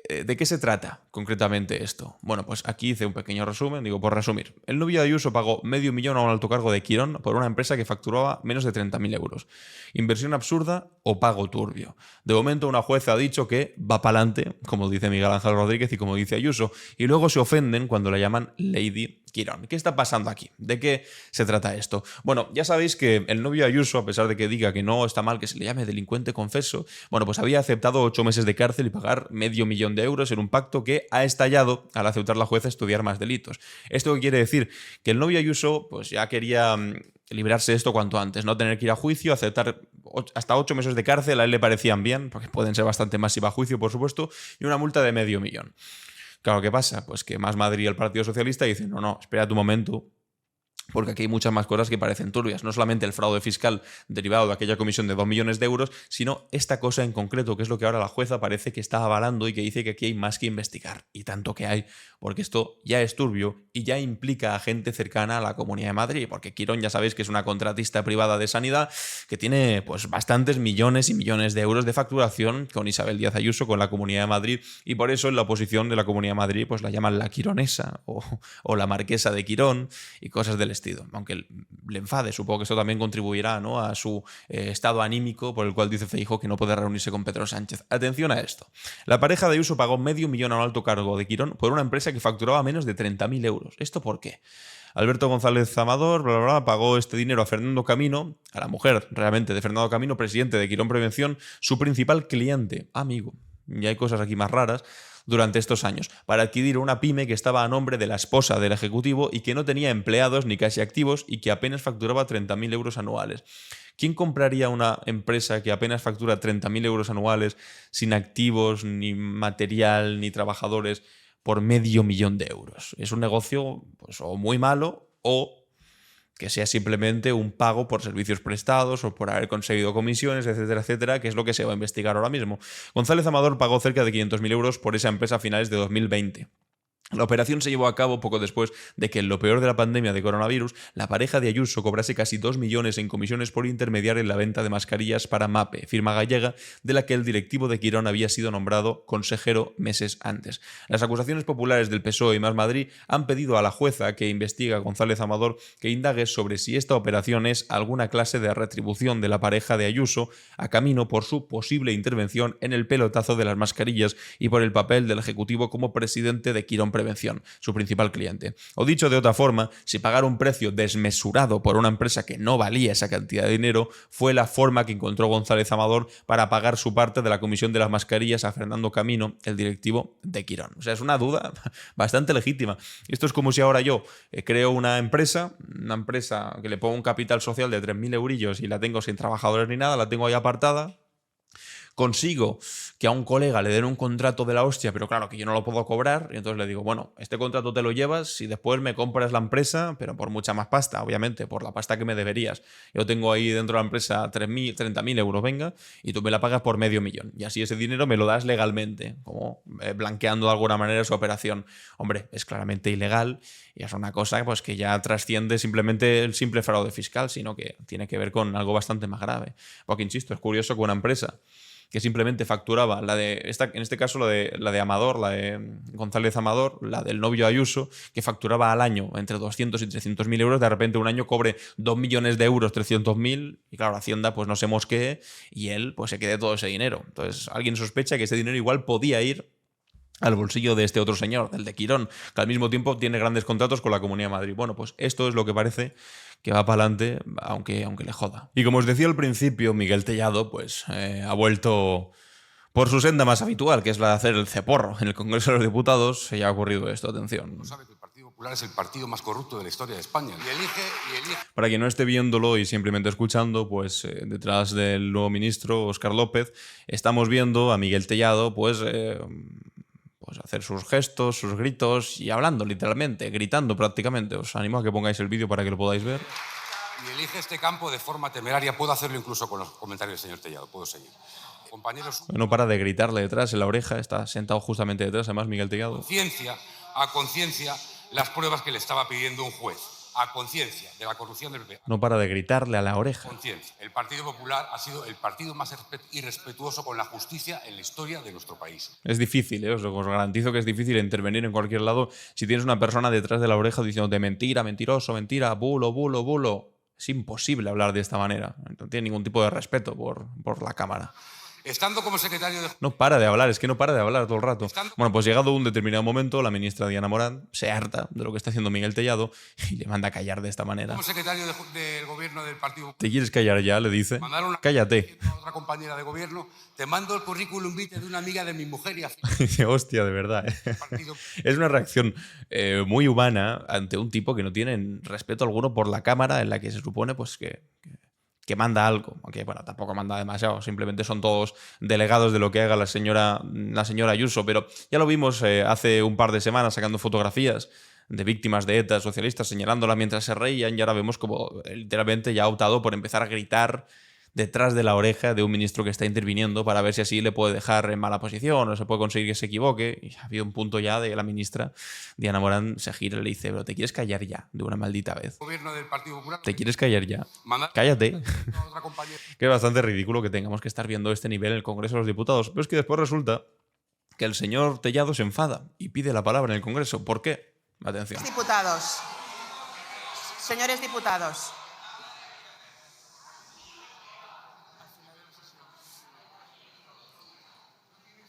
¿De qué se trata concretamente esto? Bueno, pues aquí hice un pequeño resumen, por resumir. El novio de Ayuso pagó 500.000 a un alto cargo de Quirón por una empresa que facturaba menos de 30.000 euros. Inversión absurda o pago turbio. De momento una jueza ha dicho que va para adelante, como dice Miguel Ángel Rodríguez y como dice Ayuso, y luego se ofenden cuando la llaman Lady Quirón. ¿Qué está pasando aquí? ¿De qué se trata esto? Bueno, ya sabéis que el novio de Ayuso, a pesar de que diga que no está mal que se le llame delincuente confeso, bueno, pues había aceptado 8 meses de cárcel y pagar 500.000 euros en un pacto que ha estallado al aceptar la jueza estudiar más delitos. ¿Esto quiere decir? Que el novio de Ayuso pues ya quería librarse de esto cuanto antes, no tener que ir a juicio, aceptar hasta 8 meses de cárcel, a él le parecían bien, porque pueden ser bastante más si va a juicio, por supuesto, y una multa de 500.000. Claro, ¿qué pasa? Pues que Más Madrid y el Partido Socialista dicen, no, espera tu momento, porque aquí hay muchas más cosas que parecen turbias. No solamente el fraude fiscal derivado de aquella comisión de 2 millones de euros, sino esta cosa en concreto, que es lo que ahora la jueza parece que está avalando y que dice que aquí hay más que investigar. Y tanto que hay, porque esto ya es turbio y ya implica a gente cercana a la Comunidad de Madrid, porque Quirón ya sabéis que es una contratista privada de sanidad que tiene pues bastantes millones y millones de euros de facturación con Isabel Díaz Ayuso, con la Comunidad de Madrid, y por eso en la oposición de la Comunidad de Madrid pues la llaman la quironesa o la marquesa de Quirón y cosas del estilo. Aunque le enfade, supongo que esto también contribuirá, ¿no?, a su estado anímico por el cual dice Feijóo que no puede reunirse con Pedro Sánchez. Atención a esto. La pareja de Ayuso pagó 500.000 a un alto cargo de Quirón por una empresa que facturaba menos de 30.000 euros. ¿Esto por qué? Alberto González Amador pagó este dinero a Fernando Camino, a la mujer realmente de Fernando Camino, presidente de Quirón Prevención, su principal cliente, amigo. Y hay cosas aquí más raras. Durante estos años, para adquirir una pyme que estaba a nombre de la esposa del ejecutivo y que no tenía empleados ni casi activos y que apenas facturaba 30.000 euros anuales. ¿Quién compraría una empresa que apenas factura 30.000 euros anuales sin activos, ni material, ni trabajadores por 500.000 euros? Es un negocio pues, o muy malo o que sea simplemente un pago por servicios prestados o por haber conseguido comisiones, etcétera, etcétera, que es lo que se va a investigar ahora mismo. González Amador pagó cerca de 500.000 euros por esa empresa a finales de 2020. La operación se llevó a cabo poco después de que en lo peor de la pandemia de coronavirus, la pareja de Ayuso cobrase casi 2 millones en comisiones por intermediar en la venta de mascarillas para MAPE, firma gallega de la que el directivo de Quirón había sido nombrado consejero meses antes. Las acusaciones populares del PSOE y Más Madrid han pedido a la jueza que investiga a González Amador que indague sobre si esta operación es alguna clase de retribución de la pareja de Ayuso a Camino por su posible intervención en el pelotazo de las mascarillas y por el papel del ejecutivo como presidente de Quirón prevención, su principal cliente. O dicho de otra forma, si pagar un precio desmesurado por una empresa que no valía esa cantidad de dinero fue la forma que encontró González Amador para pagar su parte de la comisión de las mascarillas a Fernando Camino, el directivo de Quirón. O sea, es una duda bastante legítima. Esto es como si ahora yo creo una empresa que le pongo un capital social de 3.000 eurillos y la tengo sin trabajadores ni nada, la tengo ahí apartada. Consigo que a un colega le den un contrato de la hostia, pero claro, que yo no lo puedo cobrar, y entonces le digo, bueno, este contrato te lo llevas y después me compras la empresa, pero por mucha más pasta, obviamente, por la pasta que me deberías. Yo tengo ahí dentro de la empresa 30.000 euros, venga, y tú me la pagas por 500.000. Y así ese dinero me lo das legalmente, como blanqueando de alguna manera su operación. Hombre, es claramente ilegal y es una cosa pues, que ya trasciende simplemente el simple fraude fiscal, sino que tiene que ver con algo bastante más grave. Porque, insisto, es curioso que una empresa que simplemente facturaba, en este caso la de Amador, la de González Amador, la del novio Ayuso, que facturaba al año entre 200 y 300.000 euros, de repente un año cobre 2 millones de euros, 300.000, y claro, Hacienda pues no se mosquee y él pues se quede todo ese dinero. Entonces alguien sospecha que ese dinero igual podía ir al bolsillo de este otro señor, del de Quirón, que al mismo tiempo tiene grandes contratos con la Comunidad de Madrid. Bueno, pues esto es lo que parece que va para adelante, aunque le joda. Y como os decía al principio, Miguel Tellado pues ha vuelto por su senda más habitual, que es la de hacer el ceporro. En el Congreso de los Diputados se ha ocurrido esto, atención. No sabe que el Partido Popular es el partido más corrupto de la historia de España. Y elige. Para quien no esté viéndolo y simplemente escuchando, pues detrás del nuevo ministro, Óscar López, estamos viendo a Miguel Tellado, pues hacer sus gestos, sus gritos y hablando literalmente, gritando prácticamente. Os animo a que pongáis el vídeo para que lo podáis ver. Y elige este campo de forma temeraria. Puedo hacerlo incluso con los comentarios del señor Tellado. Puedo seguir. Compañeros... No para de gritarle detrás, en la oreja. Está sentado justamente detrás, además, Miguel Tellado. A conciencia, las pruebas que le estaba pidiendo un juez. A conciencia de la corrupción del PP. No para de gritarle a la oreja. Conciencia. El Partido Popular ha sido el partido más irrespetuoso con la justicia en la historia de nuestro país. Es difícil, os garantizo que es difícil intervenir en cualquier lado si tienes una persona detrás de la oreja diciéndote mentira, mentiroso, mentira, bulo, bulo, bulo. Es imposible hablar de esta manera. No tiene ningún tipo de respeto por la cámara. Estando como secretario de... No para de hablar, es que no para de hablar todo el rato. Bueno, pues llegado un determinado momento, la ministra Diana Morán se harta de lo que está haciendo Miguel Tellado y le manda a callar de esta manera. Como secretario del gobierno del Partido Popular... ¿Te quieres callar ya?, le dice. Cállate. A otra compañera de gobierno, te mando el currículum vitae de una amiga de mi mujer y Dice, hostia, de verdad. Es una reacción muy humana ante un tipo que no tiene respeto alguno por la cámara en la que se supone pues que manda algo, aunque bueno, tampoco manda demasiado, simplemente son todos delegados de lo que haga la señora Ayuso, pero ya lo vimos hace un par de semanas sacando fotografías de víctimas de ETA socialistas señalándola mientras se reían, y ahora vemos como literalmente ya ha optado por empezar a gritar detrás de la oreja de un ministro que está interviniendo para ver si así le puede dejar en mala posición o se puede conseguir que se equivoque. Y ha habido un punto ya de la ministra Diana Morán se gira y le dice, pero ¿te quieres callar ya de una maldita vez? Gobierno del Partido Popular. ¿Te quieres callar ya? Cállate. Que es bastante ridículo que tengamos que estar viendo este nivel en el Congreso de los Diputados. Pero es que después resulta que el señor Tellado se enfada y pide la palabra en el Congreso. ¿Por qué? Atención. Señores diputados.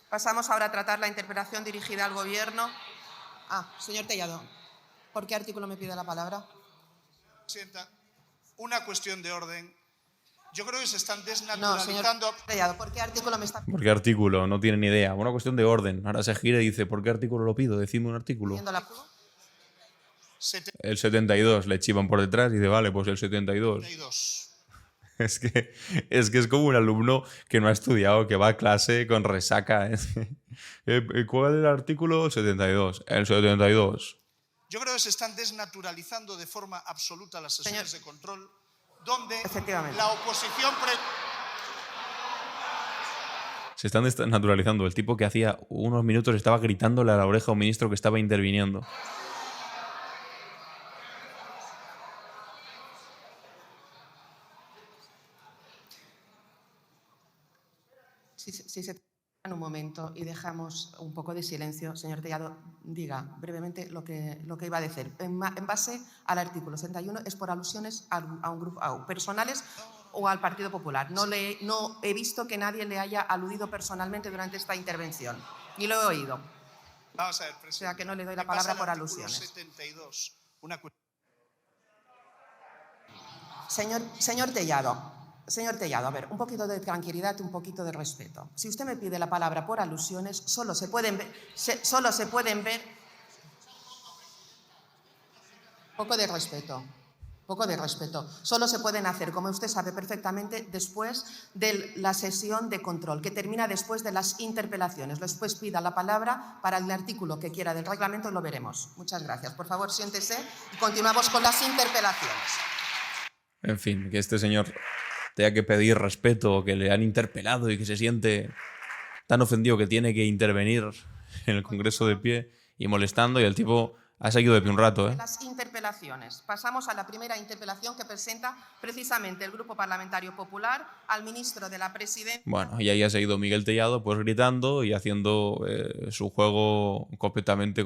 Pasamos ahora a tratar la interpelación dirigida al Gobierno. Señor Tellado, ¿por qué artículo me pide la palabra? Presidenta, una cuestión de orden. Yo creo que se están desnaturalizando... No, señor Tellado, ¿por qué artículo me está...? ¿Por qué artículo? No tiene ni idea. Una cuestión de orden. Ahora se gira y dice, ¿por qué artículo lo pido? Decidme un artículo. El 72. Le chivan por detrás y dice, vale, pues el 72. Es que es como un alumno que no ha estudiado, que va a clase con resaca. ¿Cuál es el artículo? El 72. El 72. Yo creo que se están desnaturalizando de forma absoluta las sesiones de control, donde la oposición... Se están desnaturalizando. El tipo que hacía unos minutos estaba gritándole a la oreja a un ministro que estaba interviniendo. Si se en un momento y dejamos un poco de silencio, señor Tellado, diga brevemente lo que iba a decir. En base al artículo 61 es por alusiones a un grupo personales o al Partido Popular. No he visto que nadie le haya aludido personalmente durante esta intervención, ni lo he oído. Vamos a ver, presidente. O sea que no le doy la En base palabra al por artículo alusiones. 72, una cuestión. Señor Tellado, a ver, un poquito de tranquilidad y un poquito de respeto. Si usted me pide la palabra por alusiones, solo se pueden ver. Poco de respeto. Solo se pueden hacer, como usted sabe perfectamente, después de la sesión de control, que termina después de las interpelaciones. Después pida la palabra para el artículo que quiera del reglamento y lo veremos. Muchas gracias. Por favor, siéntese y continuamos con las interpelaciones. En fin, que este señor tenga que pedir respeto, que le han interpelado y que se siente tan ofendido que tiene que intervenir en el Congreso de pie y molestando, y el tipo ha seguido de pie un rato, ¿eh? Las interpelaciones. Pasamos a la primera interpelación que presenta precisamente el Grupo Parlamentario Popular al ministro de la Presidencia. Bueno, y ahí ha seguido Miguel Tellado, pues gritando y haciendo su juego completamente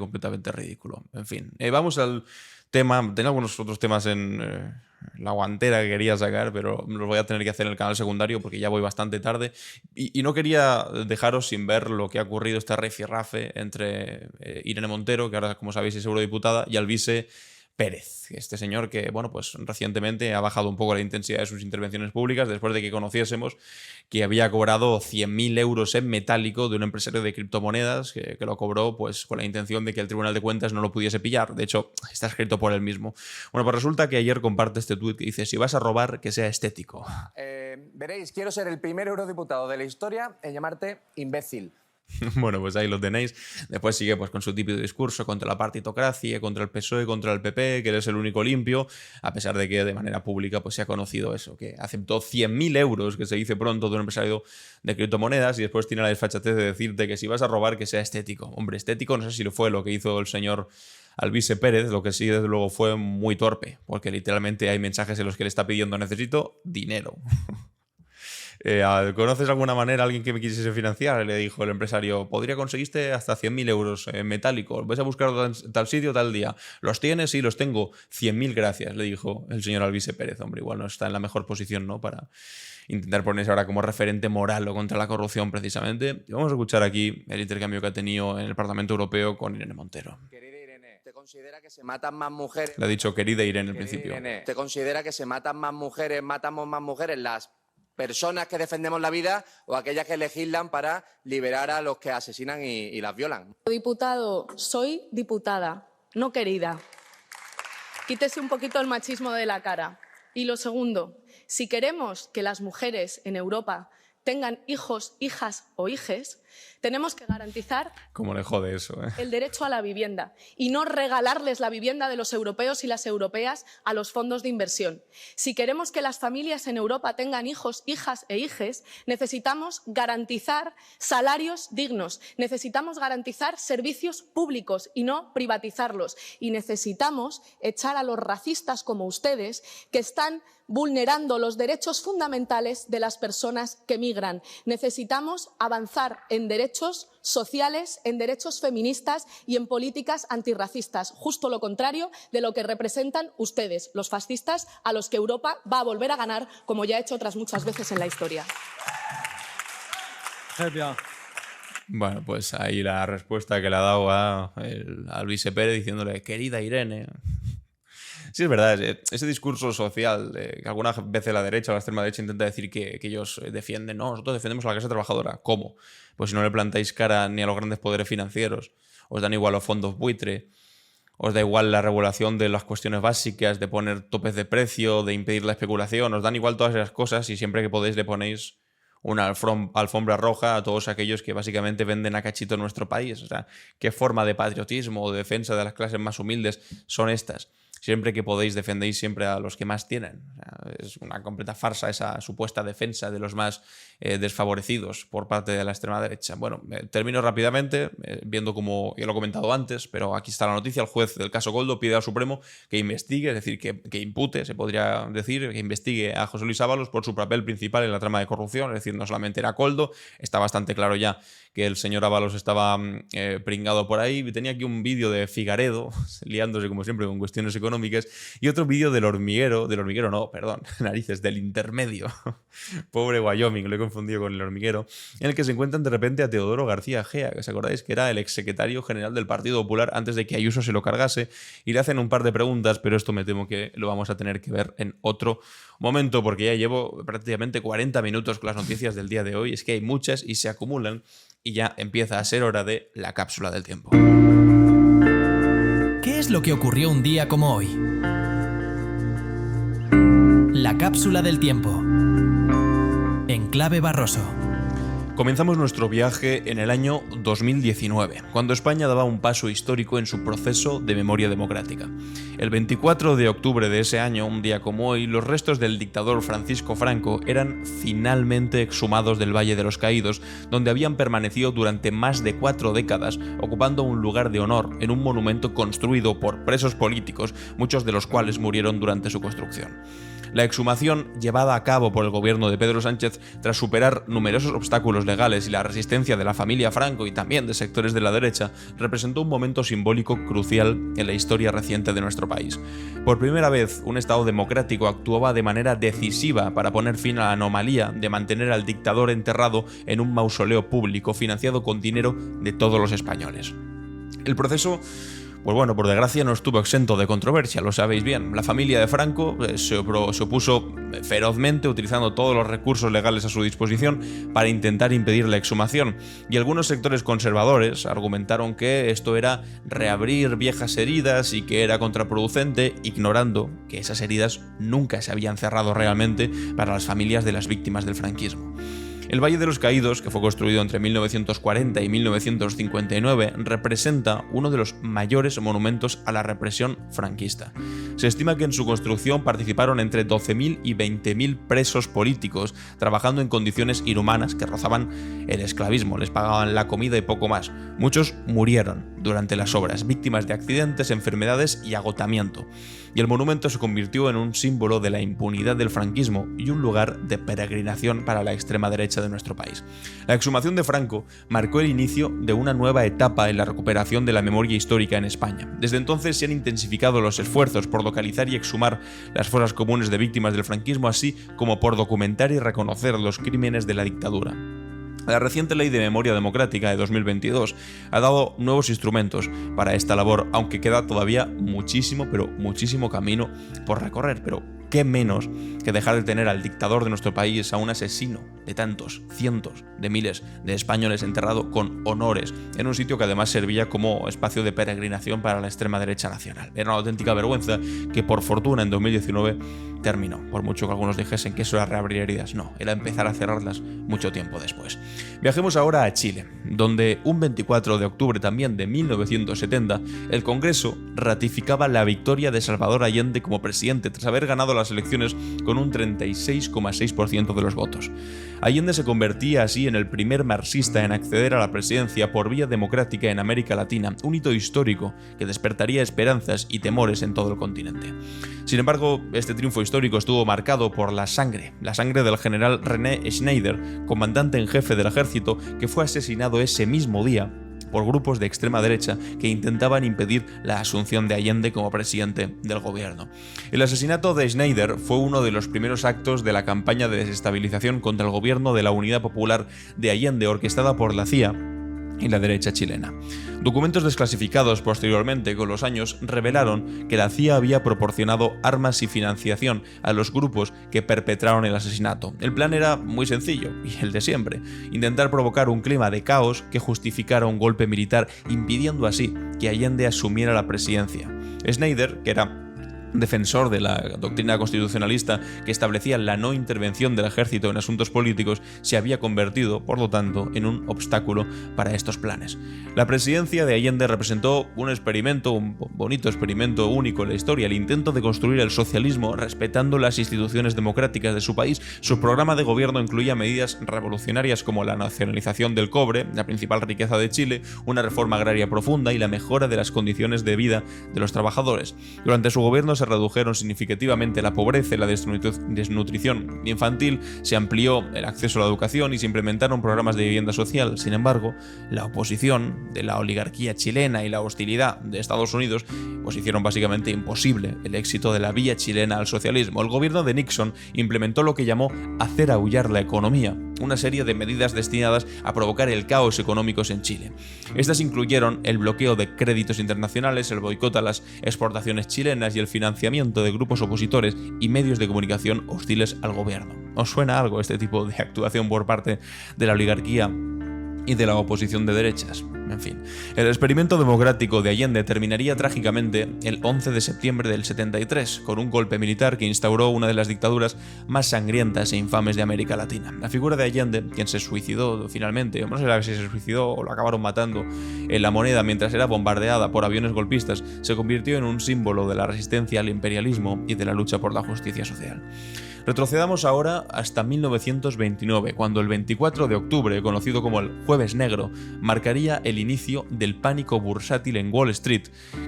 ridículo. En fin, vamos al tema. Tenía algunos otros temas en la guantera que quería sacar, pero los voy a tener que hacer en el canal secundario porque ya voy bastante tarde. Y no quería dejaros sin ver lo que ha ocurrido, este rifirrafe entre Irene Montero, que ahora, como sabéis, es eurodiputada, y Alvise Pérez, este señor que, bueno, pues recientemente ha bajado un poco la intensidad de sus intervenciones públicas después de que conociésemos que había cobrado 100.000 euros en metálico de un empresario de criptomonedas que lo cobró pues con la intención de que el Tribunal de Cuentas no lo pudiese pillar. De hecho, está escrito por él mismo. Bueno, pues resulta que ayer comparte este tuit que dice: si vas a robar, que sea estético. Veréis, quiero ser el primer eurodiputado de la historia en llamarte imbécil. Bueno, pues ahí lo tenéis. Después sigue pues con su típico discurso contra la partitocracia, contra el PSOE, contra el PP, que él es el único limpio, a pesar de que de manera pública pues se ha conocido eso, que aceptó 100.000 euros, que se dice pronto, de un empresario de criptomonedas, y después tiene la desfachatez de decirte que si vas a robar, que sea estético. Hombre, estético no sé si lo fue lo que hizo el señor Alvise Pérez, lo que sí desde luego fue muy torpe, porque literalmente hay mensajes en los que le está pidiendo: necesito dinero. ¿Conoces de alguna manera a alguien que me quisiese financiar? Le dijo el empresario: podría conseguirte hasta 100.000 euros en metálico. ¿Ves a buscar tal sitio, tal día? ¿Los tienes? Sí, los tengo. 100.000 gracias, le dijo el señor Alvise Pérez. Hombre, igual no está en la mejor posición, ¿no?, para intentar ponerse ahora como referente moral o contra la corrupción, precisamente. Y vamos a escuchar aquí el intercambio que ha tenido en el Parlamento Europeo con Irene Montero. Querida Irene, ¿te considera que se matan más mujeres? Le ha dicho querida Irene al principio. Irene, ¿te considera que se matan más mujeres, matamos más mujeres las personas que defendemos la vida o aquellas que legislan para liberar a los que asesinan y las violan? Diputado, soy diputada, no querida. Quítese un poquito el machismo de la cara. Y lo segundo, si queremos que las mujeres en Europa tengan hijos, hijas o hijes, tenemos que garantizar ¿Cómo le jode eso, el derecho a la vivienda y no regalarles la vivienda de los europeos y las europeas a los fondos de inversión. Si queremos que las familias en Europa tengan hijos, hijas e hijes, necesitamos garantizar salarios dignos, necesitamos garantizar servicios públicos y no privatizarlos. Y necesitamos echar a los racistas como ustedes, que están vulnerando los derechos fundamentales de las personas que migran. Necesitamos avanzar en derechos sociales, en derechos feministas y en políticas antirracistas, justo lo contrario de lo que representan ustedes, los fascistas, a los que Europa va a volver a ganar, como ya ha hecho otras muchas veces en la historia. Bueno, pues ahí la respuesta que le ha dado a Alvise Pérez diciéndole: querida Irene. Sí, es verdad, ese discurso social que algunas veces la derecha o la extrema derecha intenta decir que ellos defienden: no, nosotros defendemos a la clase trabajadora. ¿Cómo? Pues si no le plantáis cara ni a los grandes poderes financieros, os dan igual los fondos buitre, os da igual la regulación de las cuestiones básicas, de poner topes de precio, de impedir la especulación, os dan igual todas esas cosas, y siempre que podéis le ponéis una alfombra roja a todos aquellos que básicamente venden a cachito en nuestro país. O sea, ¿qué forma de patriotismo o de defensa de las clases más humildes son estas? Siempre que podéis, defendéis siempre a los que más tienen. O sea, es una completa farsa esa supuesta defensa de los más desfavorecidos por parte de la extrema derecha. Bueno, termino rápidamente, viendo como ya lo he comentado antes, pero aquí está la noticia. El juez del caso Koldo pide al Supremo que investigue, es decir, que impute, se podría decir, que investigue a José Luis Ábalos por su papel principal en la trama de corrupción. Es decir, no solamente era Koldo, está bastante claro ya que el señor Ábalos estaba pringado por ahí. Tenía aquí un vídeo de Figaredo, liándose como siempre con cuestiones económicas, económicas, y otro vídeo del hormiguero no, perdón, narices, del intermedio, pobre Wyoming, lo he confundido con el hormiguero, en el que se encuentran de repente a Teodoro García Gea, que os acordáis que era el exsecretario general del Partido Popular antes de que Ayuso se lo cargase, y le hacen un par de preguntas, pero esto me temo que lo vamos a tener que ver en otro momento, porque ya llevo prácticamente 40 minutos con las noticias del día de hoy, es que hay muchas y se acumulan, y ya empieza a ser hora de la cápsula del tiempo. ¿Qué es lo que ocurrió un día como hoy? La cápsula del tiempo. En Clave Barroso. Comenzamos nuestro viaje en el año 2019, cuando España daba un paso histórico en su proceso de memoria democrática. El 24 de octubre de ese año, un día como hoy, los restos del dictador Francisco Franco eran finalmente exhumados del Valle de los Caídos, donde habían permanecido durante más de 4 décadas, ocupando un lugar de honor en un monumento construido por presos políticos, muchos de los cuales murieron durante su construcción. La exhumación, llevada a cabo por el gobierno de Pedro Sánchez tras superar numerosos obstáculos legales y la resistencia de la familia Franco y también de sectores de la derecha, representó un momento simbólico crucial en la historia reciente de nuestro país. Por primera vez, un Estado democrático actuaba de manera decisiva para poner fin a la anomalía de mantener al dictador enterrado en un mausoleo público financiado con dinero de todos los españoles. El proceso, pues bueno, por desgracia no estuvo exento de controversia, lo sabéis bien. La familia de Franco se opuso ferozmente, utilizando todos los recursos legales a su disposición para intentar impedir la exhumación, y algunos sectores conservadores argumentaron que esto era reabrir viejas heridas y que era contraproducente, ignorando que esas heridas nunca se habían cerrado realmente para las familias de las víctimas del franquismo. El Valle de los Caídos, que fue construido entre 1940 y 1959, representa uno de los mayores monumentos a la represión franquista. Se estima que en su construcción participaron entre 12.000 y 20.000 presos políticos, trabajando en condiciones inhumanas que rozaban el esclavismo, les pagaban la comida y poco más. Muchos murieron durante las obras, víctimas de accidentes, enfermedades y agotamiento. Y el monumento se convirtió en un símbolo de la impunidad del franquismo y un lugar de peregrinación para la extrema derecha de nuestro país. La exhumación de Franco marcó el inicio de una nueva etapa en la recuperación de la memoria histórica en España. Desde entonces se han intensificado los esfuerzos por localizar y exhumar las fosas comunes de víctimas del franquismo, así como por documentar y reconocer los crímenes de la dictadura. La reciente Ley de Memoria Democrática de 2022 ha dado nuevos instrumentos para esta labor, aunque queda todavía muchísimo, pero muchísimo camino por recorrer. Pero qué menos que dejar de tener al dictador de nuestro país, a un asesino de tantos, cientos de miles de españoles enterrado con honores, en un sitio que además servía como espacio de peregrinación para la extrema derecha nacional. Era una auténtica vergüenza que por fortuna en 2019 terminó, por mucho que algunos dijesen que eso era reabrir heridas. No, era empezar a cerrarlas mucho tiempo después. Viajemos ahora a Chile, donde un 24 de octubre también de 1970, el Congreso ratificaba la victoria de Salvador Allende como presidente tras haber ganado las elecciones con un 36,6% de los votos. Allende se convertía así en el primer marxista en acceder a la presidencia por vía democrática en América Latina, un hito histórico que despertaría esperanzas y temores en todo el continente. Sin embargo, este triunfo histórico estuvo marcado por la sangre del general René Schneider, comandante en jefe del ejército, que fue asesinado ese mismo día por grupos de extrema derecha que intentaban impedir la asunción de Allende como presidente del gobierno. El asesinato de Schneider fue uno de los primeros actos de la campaña de desestabilización contra el gobierno de la Unidad Popular de Allende, orquestada por la CIA y la derecha chilena. Documentos desclasificados posteriormente con los años revelaron que la CIA había proporcionado armas y financiación a los grupos que perpetraron el asesinato. El plan era muy sencillo, y el de siempre: intentar provocar un clima de caos que justificara un golpe militar, impidiendo así que Allende asumiera la presidencia. Schneider, que era defensor de la doctrina constitucionalista que establecía la no intervención del ejército en asuntos políticos, se había convertido, por lo tanto, en un obstáculo para estos planes. La presidencia de Allende representó un bonito experimento único en la historia, el intento de construir el socialismo respetando las instituciones democráticas de su país. Su programa de gobierno incluía medidas revolucionarias como la nacionalización del cobre, la principal riqueza de Chile, una reforma agraria profunda y la mejora de las condiciones de vida de los trabajadores. Durante su gobierno se se redujeron significativamente la pobreza y la desnutrición infantil, se amplió el acceso a la educación y se implementaron programas de vivienda social. Sin embargo, la oposición de la oligarquía chilena y la hostilidad de Estados Unidos pues hicieron básicamente imposible el éxito de la vía chilena al socialismo. El gobierno de Nixon implementó lo que llamó hacer aullar la economía, una serie de medidas destinadas a provocar el caos económicos en Chile. Estas incluyeron el bloqueo de créditos internacionales, el boicot a las exportaciones chilenas y el financiamiento de grupos opositores y medios de comunicación hostiles al gobierno. ¿Os suena algo este tipo de actuación por parte de la oligarquía y de la oposición de derechas? En fin, el experimento democrático de Allende terminaría trágicamente el 11 de septiembre del 73, con un golpe militar que instauró una de las dictaduras más sangrientas e infames de América Latina. La figura de Allende, quien se suicidó finalmente, o no sé si se suicidó o lo acabaron matando en La Moneda mientras era bombardeada por aviones golpistas, se convirtió en un símbolo de la resistencia al imperialismo y de la lucha por la justicia social. Retrocedamos ahora hasta 1929, cuando el 24 de octubre, conocido como el Jueves Negro, marcaría el inicio del pánico bursátil en Wall Street,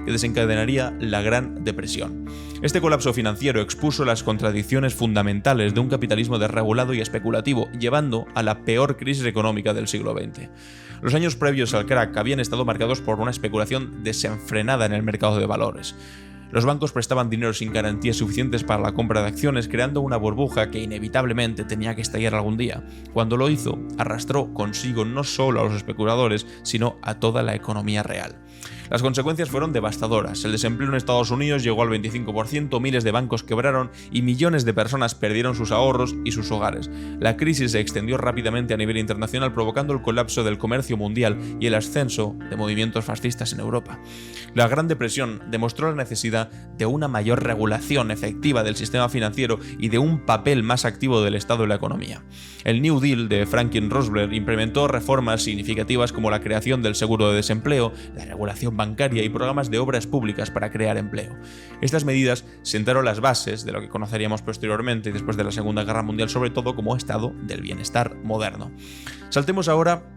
que desencadenaría la Gran Depresión. Este colapso financiero expuso las contradicciones fundamentales de un capitalismo desregulado y especulativo, llevando a la peor crisis económica del siglo XX. Los años previos al crack habían estado marcados por una especulación desenfrenada en el mercado de valores. Los bancos prestaban dinero sin garantías suficientes para la compra de acciones, creando una burbuja que inevitablemente tenía que estallar algún día. Cuando lo hizo, arrastró consigo no solo a los especuladores, sino a toda la economía real. Las consecuencias fueron devastadoras. El desempleo en Estados Unidos llegó al 25%, miles de bancos quebraron y millones de personas perdieron sus ahorros y sus hogares. La crisis se extendió rápidamente a nivel internacional, provocando el colapso del comercio mundial y el ascenso de movimientos fascistas en Europa. La Gran Depresión demostró la necesidad de una mayor regulación efectiva del sistema financiero y de un papel más activo del Estado en la economía. El New Deal de Franklin Roosevelt implementó reformas significativas como la creación del seguro de desempleo, la regulación bancaria y programas de obras públicas para crear empleo. Estas medidas sentaron las bases de lo que conoceríamos posteriormente, después de la Segunda Guerra Mundial, sobre todo como estado del bienestar moderno. Saltemos ahora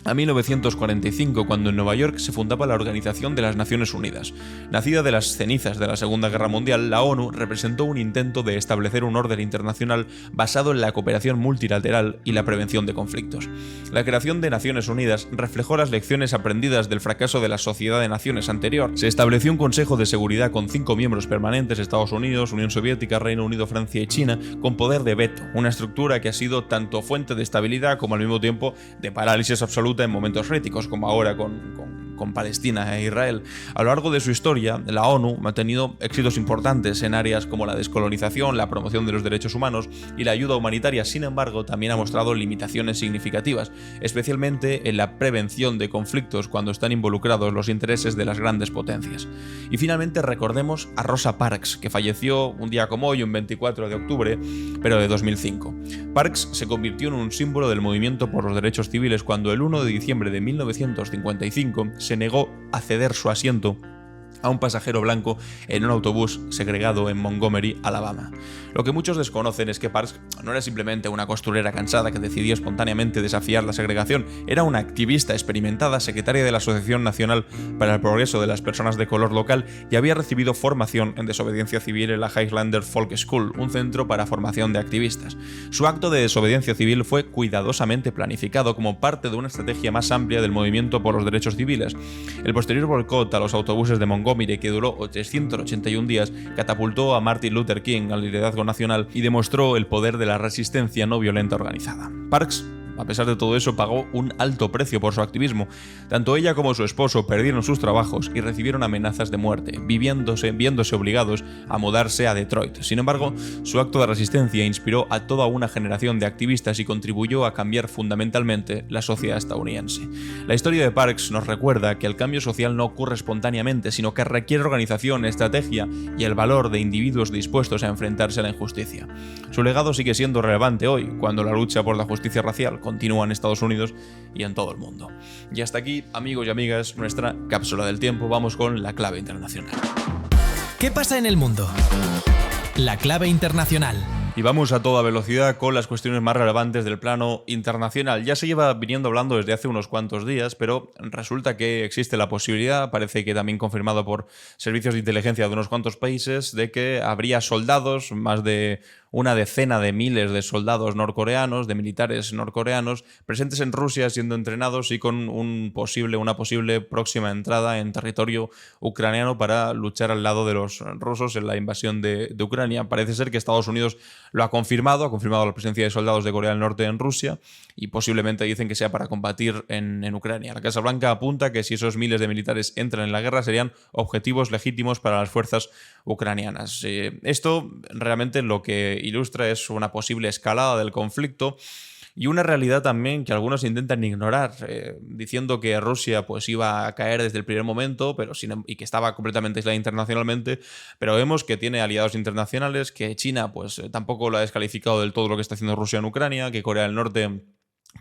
a 1945, cuando en Nueva York se fundaba la Organización de las Naciones Unidas. Nacida de las cenizas de la Segunda Guerra Mundial, la ONU representó un intento de establecer un orden internacional basado en la cooperación multilateral y la prevención de conflictos. La creación de Naciones Unidas reflejó las lecciones aprendidas del fracaso de la Sociedad de Naciones anterior. Se estableció un Consejo de Seguridad con 5 miembros permanentes: Estados Unidos, Unión Soviética, Reino Unido, Francia y China, con poder de veto, una estructura que ha sido tanto fuente de estabilidad como al mismo tiempo de parálisis absoluta en momentos críticos, como ahora con Palestina e Israel. A lo largo de su historia, la ONU ha tenido éxitos importantes en áreas como la descolonización, la promoción de los derechos humanos y la ayuda humanitaria. Sin embargo, también ha mostrado limitaciones significativas, especialmente en la prevención de conflictos cuando están involucrados los intereses de las grandes potencias. Y finalmente recordemos a Rosa Parks, que falleció un día como hoy, un 24 de octubre, pero de 2005. Parks se convirtió en un símbolo del movimiento por los derechos civiles cuando el 1 de diciembre de 1955 se negó a ceder su asiento a un pasajero blanco en un autobús segregado en Montgomery, Alabama. Lo que muchos desconocen es que Parks no era simplemente una costurera cansada que decidió espontáneamente desafiar la segregación, era una activista experimentada, secretaria de la Asociación Nacional para el Progreso de las Personas de Color local y había recibido formación en desobediencia civil en la Highlander Folk School, un centro para formación de activistas. Su acto de desobediencia civil fue cuidadosamente planificado como parte de una estrategia más amplia del movimiento por los derechos civiles. El posterior boicot a los autobuses de Montgomery, que duró 381 días, catapultó a Martin Luther King al liderazgo nacional y demostró el poder de la resistencia no violenta organizada. Parks, a pesar de todo eso, pagó un alto precio por su activismo. Tanto ella como su esposo perdieron sus trabajos y recibieron amenazas de muerte, viéndose obligados a mudarse a Detroit. Sin embargo, su acto de resistencia inspiró a toda una generación de activistas y contribuyó a cambiar fundamentalmente la sociedad estadounidense. La historia de Parks nos recuerda que el cambio social no ocurre espontáneamente, sino que requiere organización, estrategia y el valor de individuos dispuestos a enfrentarse a la injusticia. Su legado sigue siendo relevante hoy, cuando la lucha por la justicia racial continúa en Estados Unidos y en todo el mundo. Y hasta aquí, amigos y amigas, nuestra cápsula del tiempo. Vamos con la clave internacional. ¿Qué pasa en el mundo? La clave internacional. Y vamos a toda velocidad con las cuestiones más relevantes del plano internacional. Ya se lleva viniendo hablando desde hace unos cuantos días, pero resulta que existe la posibilidad, parece que también confirmado por servicios de inteligencia de unos cuantos países, de que habría soldados, más de una decena de miles de soldados norcoreanos, de militares norcoreanos, presentes en Rusia siendo entrenados y con una posible próxima entrada en territorio ucraniano para luchar al lado de los rusos en la invasión de Ucrania. Parece ser que Estados Unidos lo ha confirmado la presencia de soldados de Corea del Norte en Rusia y posiblemente dicen que sea para combatir en Ucrania. La Casa Blanca apunta que si esos miles de militares entran en la guerra serían objetivos legítimos para las fuerzas ucranianas. Esto realmente lo que ilustra es una posible escalada del conflicto y una realidad también que algunos intentan ignorar, diciendo que Rusia pues iba a caer desde el primer momento y que estaba completamente aislada internacionalmente, pero vemos que tiene aliados internacionales, que China pues tampoco lo ha descalificado del todo lo que está haciendo Rusia en Ucrania, que Corea del Norte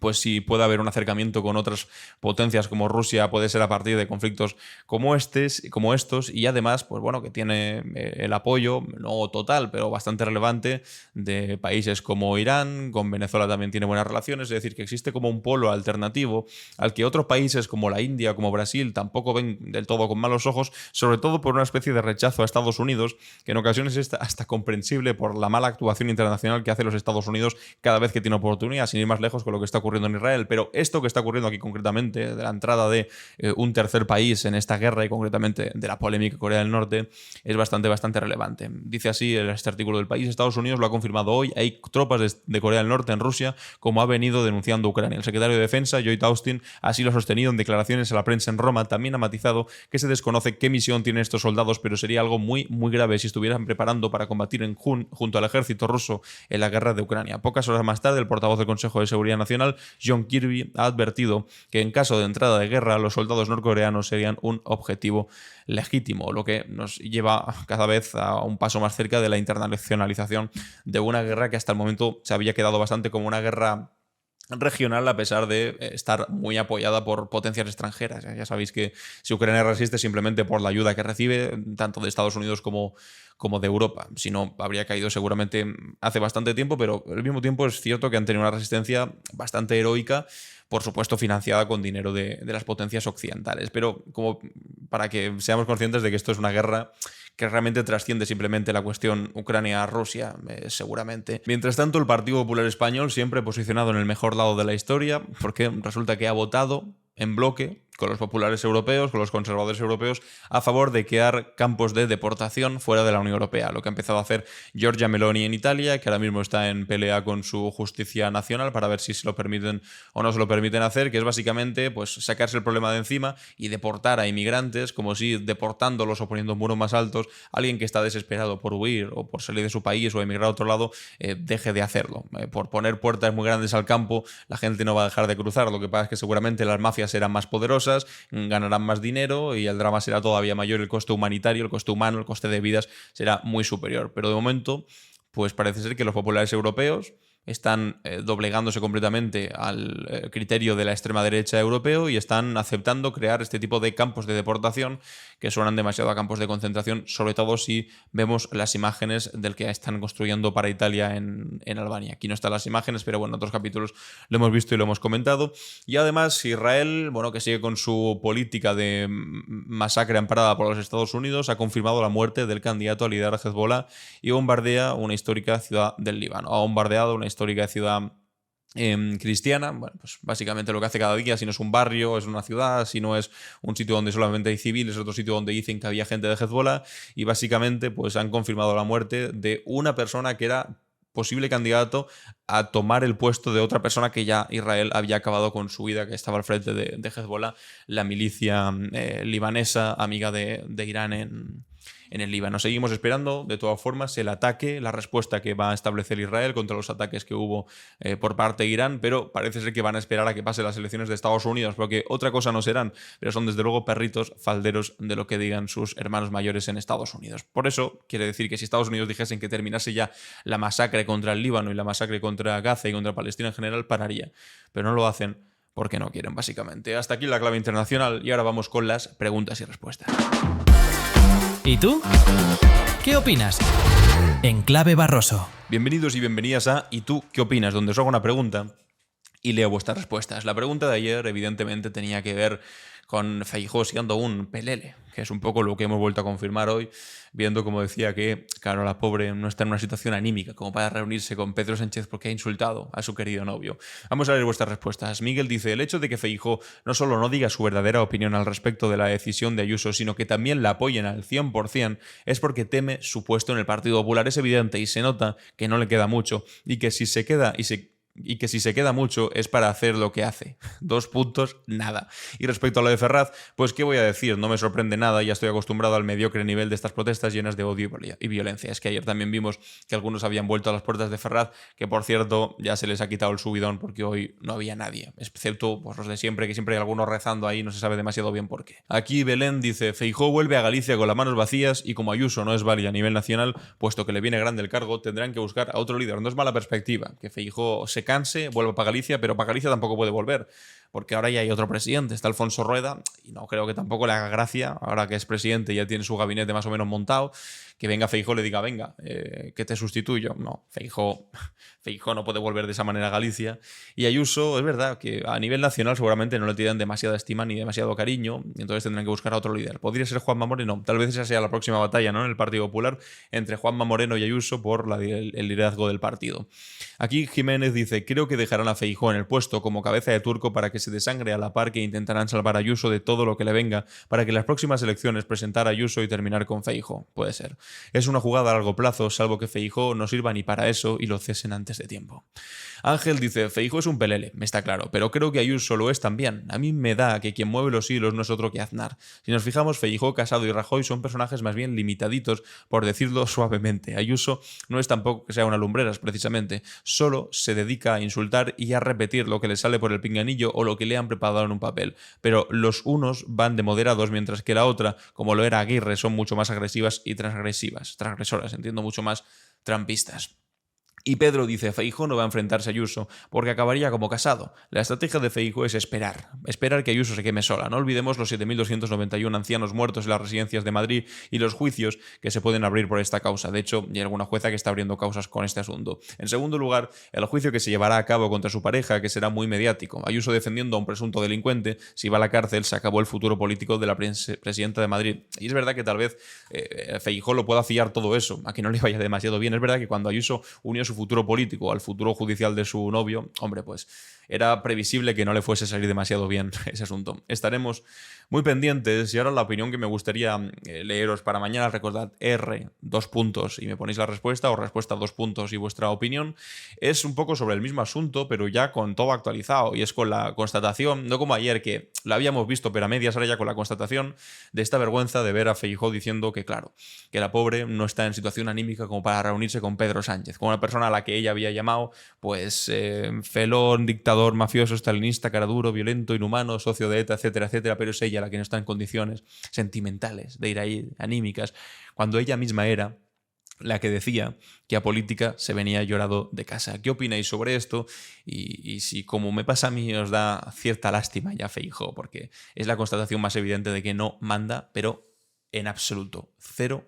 pues si puede haber un acercamiento con otras potencias como Rusia puede ser a partir de conflictos como estos y además pues bueno que tiene el apoyo no total pero bastante relevante de países como Irán, con Venezuela también tiene buenas relaciones, es decir que existe como un polo alternativo al que otros países como la India, como Brasil tampoco ven del todo con malos ojos, sobre todo por una especie de rechazo a Estados Unidos que en ocasiones es hasta comprensible por la mala actuación internacional que hace los Estados Unidos cada vez que tiene oportunidad, sin ir más lejos con lo que está ocurriendo en Israel, pero esto que está ocurriendo aquí concretamente, de la entrada de un tercer país en esta guerra y concretamente de la polémica Corea del Norte, es bastante relevante. Dice así este artículo del País: Estados Unidos lo ha confirmado hoy, hay tropas de Corea del Norte en Rusia, como ha venido denunciando Ucrania. El secretario de Defensa, Lloyd Austin, así lo ha sostenido en declaraciones a la prensa en Roma. También ha matizado que se desconoce qué misión tienen estos soldados, pero sería algo muy grave si estuvieran preparando para combatir junto al ejército ruso en la guerra de Ucrania. Pocas horas más tarde, el portavoz del Consejo de Seguridad Nacional, John Kirby, ha advertido que en caso de entrada de guerra los soldados norcoreanos serían un objetivo legítimo, lo que nos lleva cada vez a un paso más cerca de la internacionalización de una guerra que hasta el momento se había quedado bastante como una guerra regional a pesar de estar muy apoyada por potencias extranjeras. Ya sabéis que si Ucrania resiste simplemente por la ayuda que recibe tanto de Estados Unidos como de Europa, si no habría caído seguramente hace bastante tiempo, pero al mismo tiempo es cierto que han tenido una resistencia bastante heroica, por supuesto financiada con dinero de las potencias occidentales, pero como para que seamos conscientes de que esto es una guerra que realmente trasciende simplemente la cuestión Ucrania-Rusia, seguramente. Mientras tanto, el Partido Popular Español, siempre posicionado en el mejor lado de la historia, porque resulta que ha votado en bloque con los populares europeos, con los conservadores europeos, a favor de crear campos de deportación fuera de la Unión Europea, lo que ha empezado a hacer Giorgia Meloni en Italia, que ahora mismo está en pelea con su justicia nacional para ver si se lo permiten o no se lo permiten hacer, que es básicamente pues sacarse el problema de encima y deportar a inmigrantes, como si deportándolos o poniendo muros más altos, alguien que está desesperado por huir o por salir de su país o emigrar a otro lado, deje de hacerlo. Por poner puertas muy grandes al campo, la gente no va a dejar de cruzar, lo que pasa es que seguramente las mafias serán más poderosas, ganarán más dinero y el drama será todavía mayor, el coste humanitario, el coste humano, el coste de vidas será muy superior. Pero de momento, pues parece ser que los populares europeos están doblegándose completamente al criterio de la extrema derecha europeo y están aceptando crear este tipo de campos de deportación que suenan demasiado a campos de concentración, sobre todo si vemos las imágenes del que están construyendo para Italia en Albania. Aquí no están las imágenes, pero bueno, en otros capítulos lo hemos visto y lo hemos comentado. Y además Israel, bueno, que sigue con su política de masacre amparada por los Estados Unidos, ha confirmado la muerte del candidato a liderar Hezbollah y bombardea una histórica ciudad del Líbano. Ha bombardeado una histórica ciudad cristiana, bueno, pues básicamente lo que hace cada día, si no es un barrio, es una ciudad, si no es un sitio donde solamente hay civiles, es otro sitio donde dicen que había gente de Hezbollah, y básicamente pues han confirmado la muerte de una persona que era posible candidato a tomar el puesto de otra persona que ya Israel había acabado con su vida, que estaba al frente de Hezbollah, la milicia libanesa amiga de Irán en el Líbano. Seguimos esperando, de todas formas, el ataque, la respuesta que va a establecer Israel contra los ataques que hubo por parte de Irán, pero parece ser que van a esperar a que pasen las elecciones de Estados Unidos, porque otra cosa no serán, pero son desde luego perritos falderos de lo que digan sus hermanos mayores en Estados Unidos. Por eso, quiere decir que si Estados Unidos dijesen que terminase ya la masacre contra el Líbano y la masacre contra Gaza y contra Palestina en general, pararía. Pero no lo hacen porque no quieren, básicamente. Hasta aquí la clave internacional y ahora vamos con las preguntas y respuestas. ¿Y tú? ¿Qué opinas? En Clave Barroso. Bienvenidos y bienvenidas a ¿Y tú qué opinas?, donde os hago una pregunta y leo vuestras respuestas. La pregunta de ayer, evidentemente, tenía que ver con Feijóo siendo un pelele, que es un poco lo que hemos vuelto a confirmar hoy, viendo, como decía, que, claro, la pobre no está en una situación anímica como para reunirse con Pedro Sánchez porque ha insultado a su querido novio. Vamos a leer vuestras respuestas. Miguel dice: el hecho de que Feijóo no solo no diga su verdadera opinión al respecto de la decisión de Ayuso, sino que también la apoyen al 100%, es porque teme su puesto en el Partido Popular. Es evidente y se nota que no le queda mucho, y que si se queda mucho es para hacer lo que hace. 2 puntos, nada. Y respecto a lo de Ferraz, pues qué voy a decir, no me sorprende nada, ya estoy acostumbrado al mediocre nivel de estas protestas llenas de odio y violencia. Es que ayer también vimos que algunos habían vuelto a las puertas de Ferraz, que por cierto ya se les ha quitado el subidón porque hoy no había nadie, excepto pues, los de siempre, que siempre hay algunos rezando ahí, no se sabe demasiado bien por qué. Aquí Belén dice: Feijóo vuelve a Galicia con las manos vacías y como Ayuso no es válida a nivel nacional, puesto que le viene grande el cargo, tendrán que buscar a otro líder. No es mala perspectiva, que Feijóo se canse, vuelva para Galicia, pero para Galicia tampoco puede volver, porque ahora ya hay otro presidente, está Alfonso Rueda, y no creo que tampoco le haga gracia, ahora que es presidente y ya tiene su gabinete más o menos montado, que venga Feijóo y le diga: venga, que te sustituyo. No, Feijóo no puede volver de esa manera a Galicia. Y Ayuso, es verdad que a nivel nacional seguramente no le tienen demasiada estima ni demasiado cariño, y entonces tendrán que buscar a otro líder. Podría ser Juanma Moreno, tal vez esa sea la próxima batalla, ¿no?, en el Partido Popular, entre Juanma Moreno y Ayuso por el liderazgo del partido. Aquí Jiménez dice: creo que dejarán a Feijóo en el puesto como cabeza de turco para que se desangre a la par que intentarán salvar a Ayuso de todo lo que le venga, para que en las próximas elecciones presentar a Ayuso y terminar con Feijóo. Puede ser. Es una jugada a largo plazo, salvo que Feijóo no sirva ni para eso y lo cesen antes de tiempo. Ángel dice: Feijóo es un pelele, me está claro, pero creo que Ayuso lo es también. A mí me da que quien mueve los hilos no es otro que Aznar. Si nos fijamos, Feijóo, Casado y Rajoy son personajes más bien limitaditos, por decirlo suavemente. Ayuso no es tampoco que sea una lumbreras, precisamente. Solo se dedica a insultar y a repetir lo que le sale por el pinganillo o lo que le han preparado en un papel. Pero los unos van de moderados, mientras que la otra, como lo era Aguirre, son mucho más agresivas y transgresoras, entiendo, mucho más trampistas. Y Pedro dice: Feijóo no va a enfrentarse a Ayuso porque acabaría como Casado. La estrategia de Feijóo es esperar que Ayuso se queme sola. No olvidemos los 7.291 ancianos muertos en las residencias de Madrid y los juicios que se pueden abrir por esta causa. De hecho, hay alguna jueza que está abriendo causas con este asunto. En segundo lugar, el juicio que se llevará a cabo contra su pareja, que será muy mediático. Ayuso defendiendo a un presunto delincuente. Si va a la cárcel, se acabó el futuro político de la presidenta de Madrid. Y es verdad que tal vez Feijóo lo pueda fiar todo eso, a que no le vaya demasiado bien. Es verdad que cuando Ayuso unió su futuro político al futuro judicial de su novio, hombre, pues era previsible que no le fuese a salir demasiado bien ese asunto. Estaremos muy pendientes, y ahora la opinión que me gustaría leeros para mañana, recordad R, 2 puntos y me ponéis la respuesta, o respuesta 2 puntos y vuestra opinión, es un poco sobre el mismo asunto, pero ya con todo actualizado, y es con la constatación, no como ayer que lo habíamos visto pero a medias, ahora ya con la constatación de esta vergüenza de ver a Feijóo diciendo que, claro, que la pobre no está en situación anímica como para reunirse con Pedro Sánchez, con una persona a la que ella había llamado pues felón, dictador, mafioso, stalinista, cara duro, violento, inhumano, socio de ETA, etcétera, etcétera, pero es ella la que no está en condiciones sentimentales de ir ahí, anímicas, cuando ella misma era la que decía que a política se venía llorado de casa. ¿Qué opináis sobre esto? Y si, como me pasa a mí, os da cierta lástima ya Feijóo, porque es la constatación más evidente de que no manda, pero en absoluto, 0%.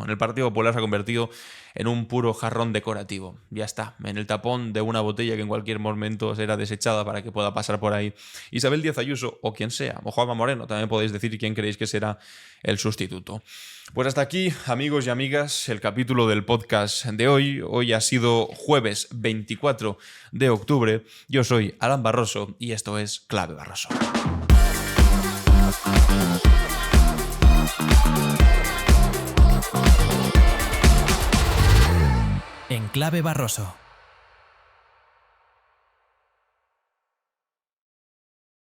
En el Partido Popular se ha convertido en un puro jarrón decorativo. Ya está, en el tapón de una botella que en cualquier momento será desechada para que pueda pasar por ahí Isabel Díaz Ayuso o quien sea, o Juanma Moreno. También podéis decir quién creéis que será el sustituto. Pues hasta aquí, amigos y amigas, el capítulo del podcast de hoy. Hoy ha sido jueves 24 de octubre. Yo soy Alan Barroso y esto es Clave Barroso. En Clave Barroso.